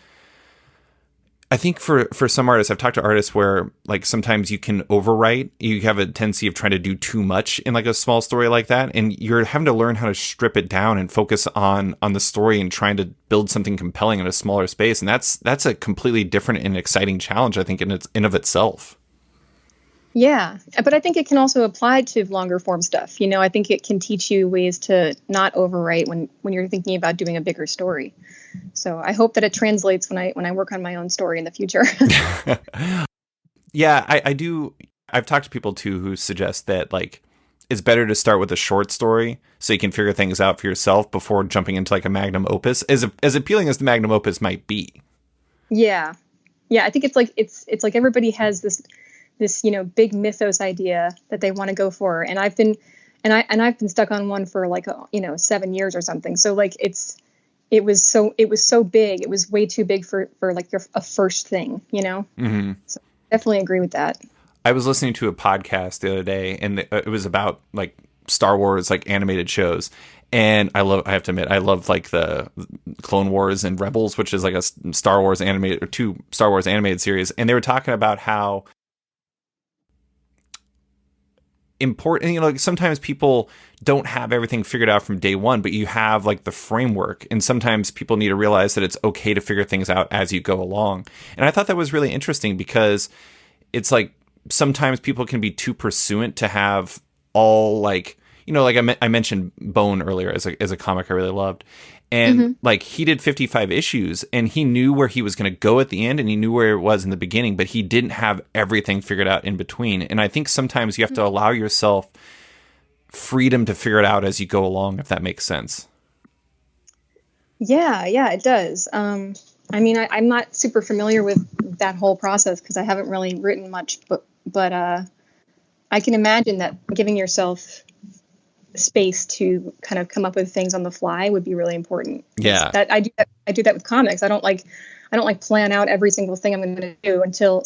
I think for some artists, I've talked to artists where like sometimes you can overwrite. You have a tendency of trying to do too much in like a small story like that, and you're having to learn how to strip it down and focus on the story and trying to build something compelling in a smaller space. And that's a completely different and exciting challenge, I think, in of itself. Yeah, but I think it can also apply to longer form stuff. I think it can teach you ways to not overwrite when you're thinking about doing a bigger story. So I hope that it translates when I work on my own story in the future. Yeah, I do. I've talked to people too who suggest that like it's better to start with a short story so you can figure things out for yourself before jumping into like a magnum opus, as appealing as the magnum opus might be. Yeah, I think it's like everybody has this big mythos idea that they want to go for, and I've been stuck on one for like 7 years or something. So like it was so big, it was way too big for like a first thing. Mm-hmm. So definitely agree with that. I was listening to a podcast the other day, and it was about like Star Wars, like animated shows. And I have to admit, I love like the Clone Wars and Rebels, which is like a Star Wars animated, or 2 Star Wars animated series. And they were talking about how important, like sometimes people don't have everything figured out from day one, but you have like the framework, and sometimes people need to realize that it's okay to figure things out as you go along. And I thought that was really interesting because it's like sometimes people can be too pursuant to have all like, like I mentioned Bone earlier as a comic I really loved. And like he did 55 issues and he knew where he was going to go at the end and he knew where it was in the beginning, but he didn't have everything figured out in between. And I think sometimes you have to allow yourself freedom to figure it out as you go along, if that makes sense. Yeah, it does. I mean, I'm not super familiar with that whole process because I haven't really written much, but I can imagine that giving yourself space to kind of come up with things on the fly would be really important. Yeah. I do that with comics. I don't like plan out every single thing I'm going to do until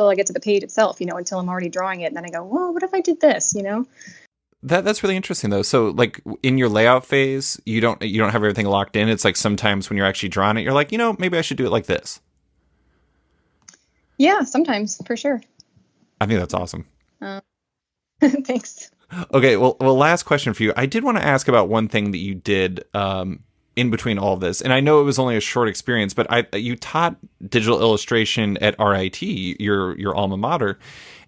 I get to the page itself, until I'm already drawing it. And then I go, well, what if I did this, That's really interesting though. So like in your layout phase, you don't have everything locked in. It's like sometimes when you're actually drawing it, you're like, maybe I should do it like this. Yeah, sometimes for sure. I think that's awesome. Thanks. Okay, well, last question for you. I did want to ask about one thing that you did in between all of this, and I know it was only a short experience, but you taught digital illustration at RIT, your alma mater,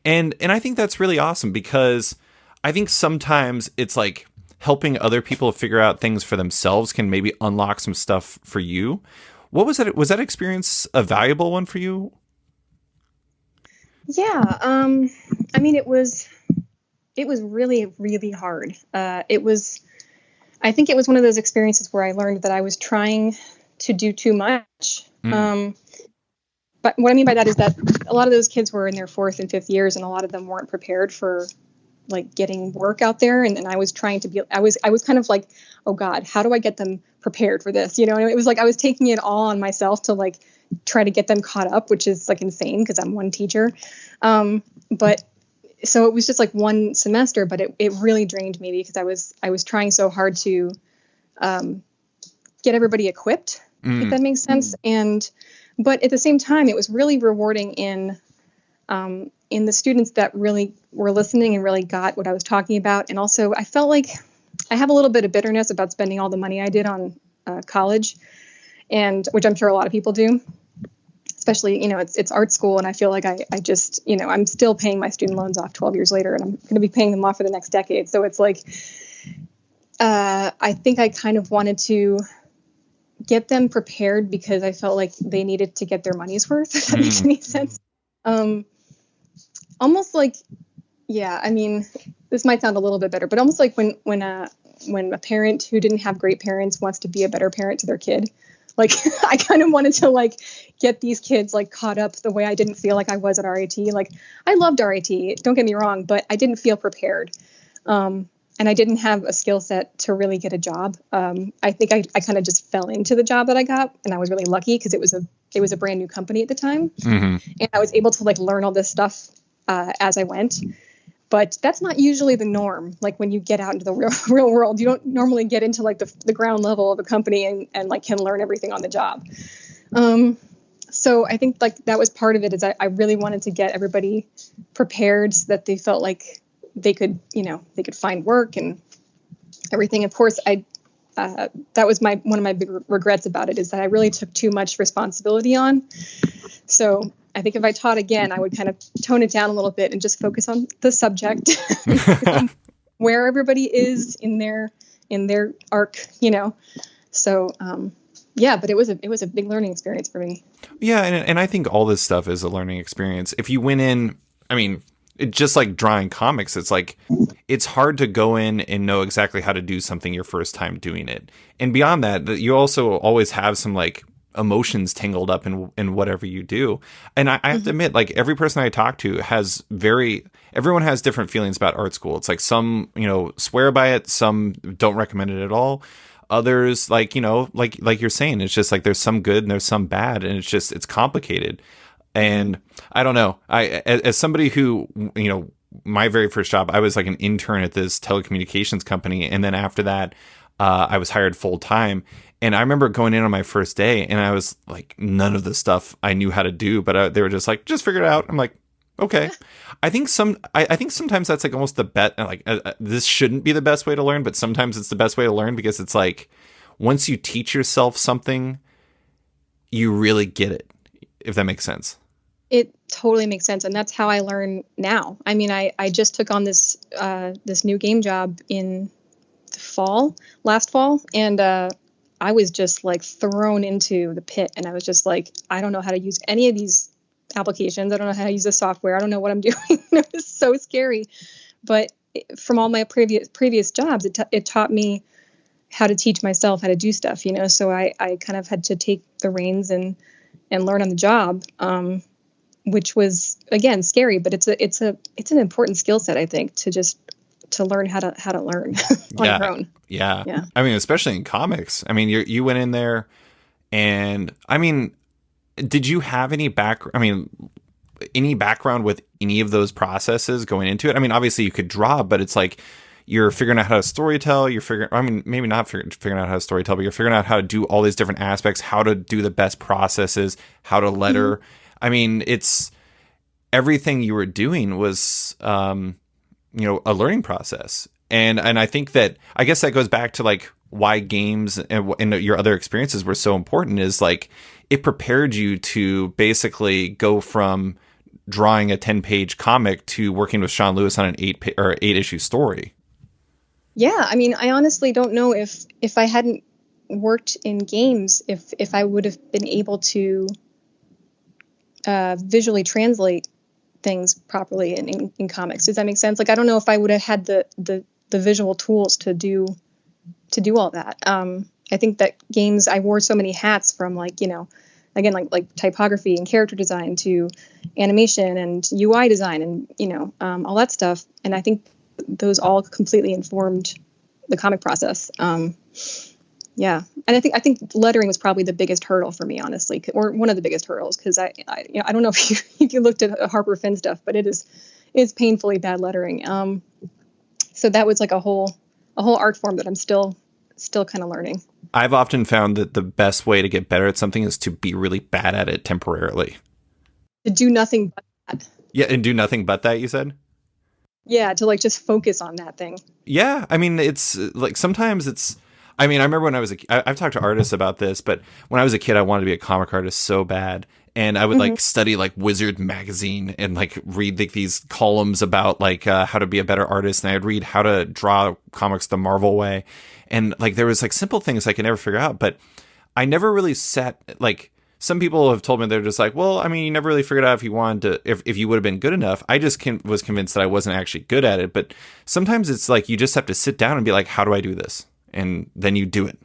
and I think that's really awesome because I think sometimes it's like helping other people figure out things for themselves can maybe unlock some stuff for you. What was that? Was that experience a valuable one for you? Yeah, I mean, it was really, really hard. I think it was one of those experiences where I learned that I was trying to do too much. But what I mean by that is that a lot of those kids were in their 4th and 5th years, and a lot of them weren't prepared for like getting work out there. And I was trying to I was kind of like, oh God, how do I get them prepared for this? And it was like I was taking it all on myself to like try to get them caught up, which is like insane because I'm one teacher. But so it was just like one semester, but it really drained me because I was trying so hard to get everybody equipped, if that makes sense. But at the same time, it was really rewarding in the students that really were listening and really got what I was talking about. And also I felt like I have a little bit of bitterness about spending all the money I did on college, and which I'm sure a lot of people do. Especially, it's art school, and I feel like I just, I'm still paying my student loans off 12 years later, and I'm going to be paying them off for the next decade. So it's like, I think I kind of wanted to get them prepared because I felt like they needed to get their money's worth, if that makes any sense. Almost like, yeah, I mean, this might sound a little bit better, but almost like when a parent who didn't have great parents wants to be a better parent to their kid. Like I kind of wanted to like get these kids like caught up the way I didn't feel like I was at RIT. Like I loved RIT, don't get me wrong, but I didn't feel prepared. And I didn't have a skill set to really get a job. I think I kind of just fell into the job that I got, and I was really lucky because it was a brand new company at the time. And I was able to like learn all this stuff as I went. But that's not usually the norm. Like when you get out into the real world, you don't normally get into like the ground level of a company and like can learn everything on the job. So I think like that was part of it, is I really wanted to get everybody prepared so that they felt like they could, they could find work and everything. Of course, that was one of my big regrets about it, is that I really took too much responsibility on. So I think if I taught again, I would kind of tone it down a little bit and just focus on the subject, where everybody is in their arc, So, but it was a big learning experience for me. Yeah, and I think all this stuff is a learning experience. If you went in, I mean, just like drawing comics, it's like it's hard to go in and know exactly how to do something your first time doing it. And beyond that, you also always have some like emotions tangled up in whatever you do. And I have to admit, like every person I talk to everyone has different feelings about art school. It's like some, swear by it, some don't recommend it at all. Others, like you're saying, it's just like there's some good and there's some bad, and it's complicated. And I don't know, as somebody who, my very first job, I was like an intern at this telecommunications company. And then after that, I was hired full time. And I remember going in on my first day, and I was like, none of the stuff I knew how to do, but they were just like, just figure it out. I'm like, okay. I think sometimes that's like almost the bet. Like this shouldn't be the best way to learn, but sometimes it's the best way to learn, because it's like once you teach yourself something, you really get it, if that makes sense. It totally makes sense, and that's how I learn now. I mean, I just took on this new game job in the last fall, and I was just like thrown into the pit, and I was just like, I don't know how to use any of these applications. I don't know how to use the software. I don't know what I'm doing. It was so scary. But from all my previous jobs, it taught me how to teach myself how to do stuff, So I kind of had to take the reins and learn on the job, which was again scary, but it's an important skill set, I think, to learn how to learn on your own. Yeah. I mean, especially in comics. I mean, you went in there, and I mean, did you have any any background with any of those processes going into it? I mean, obviously you could draw, but it's like you're figuring out how to storytell. Maybe not figuring out how to storytell, but you're figuring out how to do all these different aspects, how to do the best processes, how to letter. I mean, it's everything you were doing was, a learning process. And I think that, I guess that goes back to like why games and your other experiences were so important, is like it prepared you to basically go from drawing a 10-page comic to working with Sean Lewis on an 8-issue story. Yeah. I mean, I honestly don't know if I hadn't worked in games, if I would have been able to visually translate things properly in comics. Does that make sense? Like, I don't know if I would have had the visual tools to do all that. I think that games, I wore so many hats, from like, again, like typography and character design to animation and UI design and, all that stuff. And I think those all completely informed the comic process. Yeah. And I think lettering was probably the biggest hurdle for me, honestly, or one of the biggest hurdles. Cause I don't know if you looked at Harper Finn stuff, but it's painfully bad lettering. So that was like a whole art form that I'm still kind of learning. I've often found that the best way to get better at something is to be really bad at it temporarily. To do nothing but that. Yeah. And do nothing but that, you said? Yeah. To like just focus on that thing. Yeah. I mean, it's like, sometimes I remember when I've talked to artists about this, but when I was a kid, I wanted to be a comic artist so bad. And I would like study like Wizard magazine and like read like these columns about like how to be a better artist. And I'd read how to draw comics the Marvel way. And like there was like simple things I could never figure out, but I never really like some people have told me, they're just like, well, I mean, you never really figured out if you wanted to, if you would have been good enough. I just was convinced that I wasn't actually good at it. But sometimes it's like you just have to sit down and be like, how do I do this? And then you do it.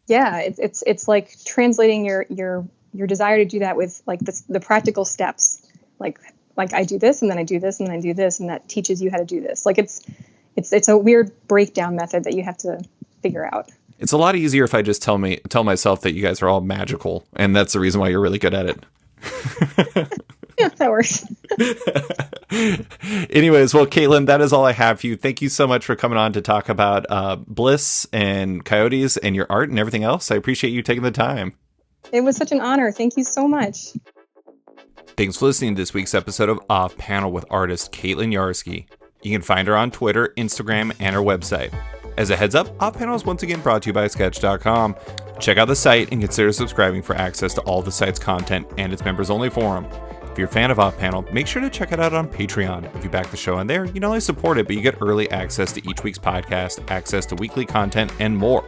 Yeah, it's like translating your desire to do that with like the practical steps. Like I do this, and then I do this, and then I do this, and that teaches you how to do this. Like it's a weird breakdown method that you have to figure out. It's a lot easier if I just tell myself that you guys are all magical, and that's the reason why you're really good at it. Yeah, that works. Anyways, well, Caitlin, that is all I have for you. Thank you so much for coming on to talk about Bliss and Coyotes and your art and everything else. I appreciate you taking the time. It was such an honor. Thank you so much. Thanks for listening to this week's episode of Off Panel with artist Caitlin Yarsky. You can find her on Twitter, Instagram, and her website. As a heads up, Off Panel is once again brought to you by Sketch.com. Check out the site and consider subscribing for access to all the site's content and its members-only forum. If you're a fan of Off Panel, make sure to check it out on Patreon. If you back the show on there, you not only support it, but you get early access to each week's podcast, access to weekly content, and more.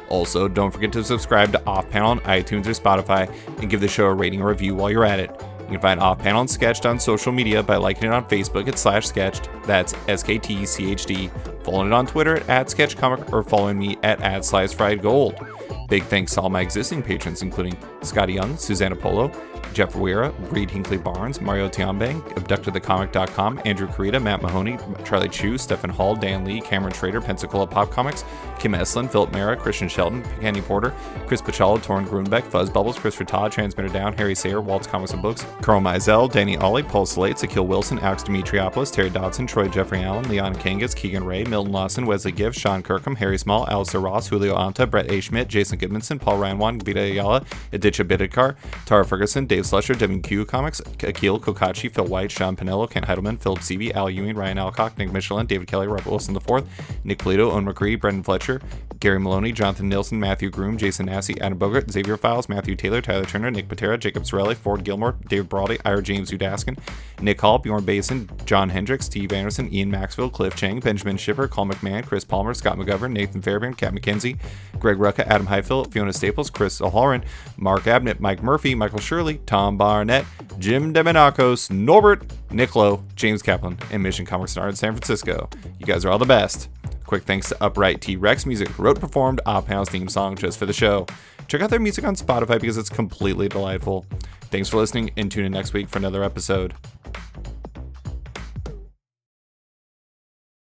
Also, don't forget to subscribe to Off Panel on iTunes or Spotify and give the show a rating or review while you're at it. You can find Off Panel and Sketched on social media by liking it on Facebook at /Sketched, that's SKTCHD, following it on Twitter at @SketchComic, or following me at @SliceFriedGold. Big thanks to all my existing patrons, including Scotty Young, Susanna Polo, Jeff Weira, Reed Hinckley Barnes, Mario Tiambang, AbductedTheComic.com, Andrew Carita, Matt Mahoney, Charlie Chu, Stephen Hall, Dan Lee, Cameron Trader, Pensacola Pop Comics, Kim Eslin, Philip Mara, Christian Shelton, Kenny Porter, Chris Pachalo, Torrin Grunbeck, Fuzz Bubbles, Christopher Todd, Transmitter Down, Harry Sayer, Waltz Comics and Books, Carl Mizell, Danny Ollie, Paul Slate, Akil Wilson, Alex Dimitriopoulos, Terry Dodson, Troy Jeffrey Allen, Leon Kangas, Keegan Ray, Milton Lawson, Wesley Gibbs, Sean Kirkham, Harry Small, Alistair Ross, Julio Anta, Brett A. Schmidt, Jason Goodmanson, Paul Ryanwan, Vita Ayala, Aditya Bidikar, Tara Ferguson, Dave Slusher, Devin Q Comics, Akil Kokachi, Phil White, Sean Pinello, Ken Heidelman, Philip Seavey, Al Ewing, Ryan Alcock, Nick Michelin, David Kelly, Robert Wilson IV, Nick Polito, Owen McCree, Brendan Fletcher, Gary Maloney, Jonathan Nilsson, Matthew Groom, Jason Massey, Adam Bogart, Xavier Files, Matthew Taylor, Tyler Turner, Nick Patera, Jacob Sorelli, Ford Gilmore, David Brody, Ira James Udaskin, Nick Hall, Bjorn Basin, John Hendricks, Steve Anderson, Ian Maxwell, Cliff Chang, Benjamin Schiffer, Cole McMahon, Chris Palmer, Scott McGovern, Nathan Fairbairn, Kat McKenzie, Greg Rucka, Adam Highfield, Fiona Staples, Chris O'Halloran, Mark Abnett, Mike Murphy, Michael Shirley, Tom Barnett, Jim Demonakos, Norbert, Nick Lowe, James Kaplan, and Mission Comics Star in San Francisco. You guys are all the best. Quick thanks to Upright T-Rex Music, who wrote and performed Off Panel's theme song just for the show. Check out their music on Spotify because it's completely delightful. Thanks for listening, and tune in next week for another episode.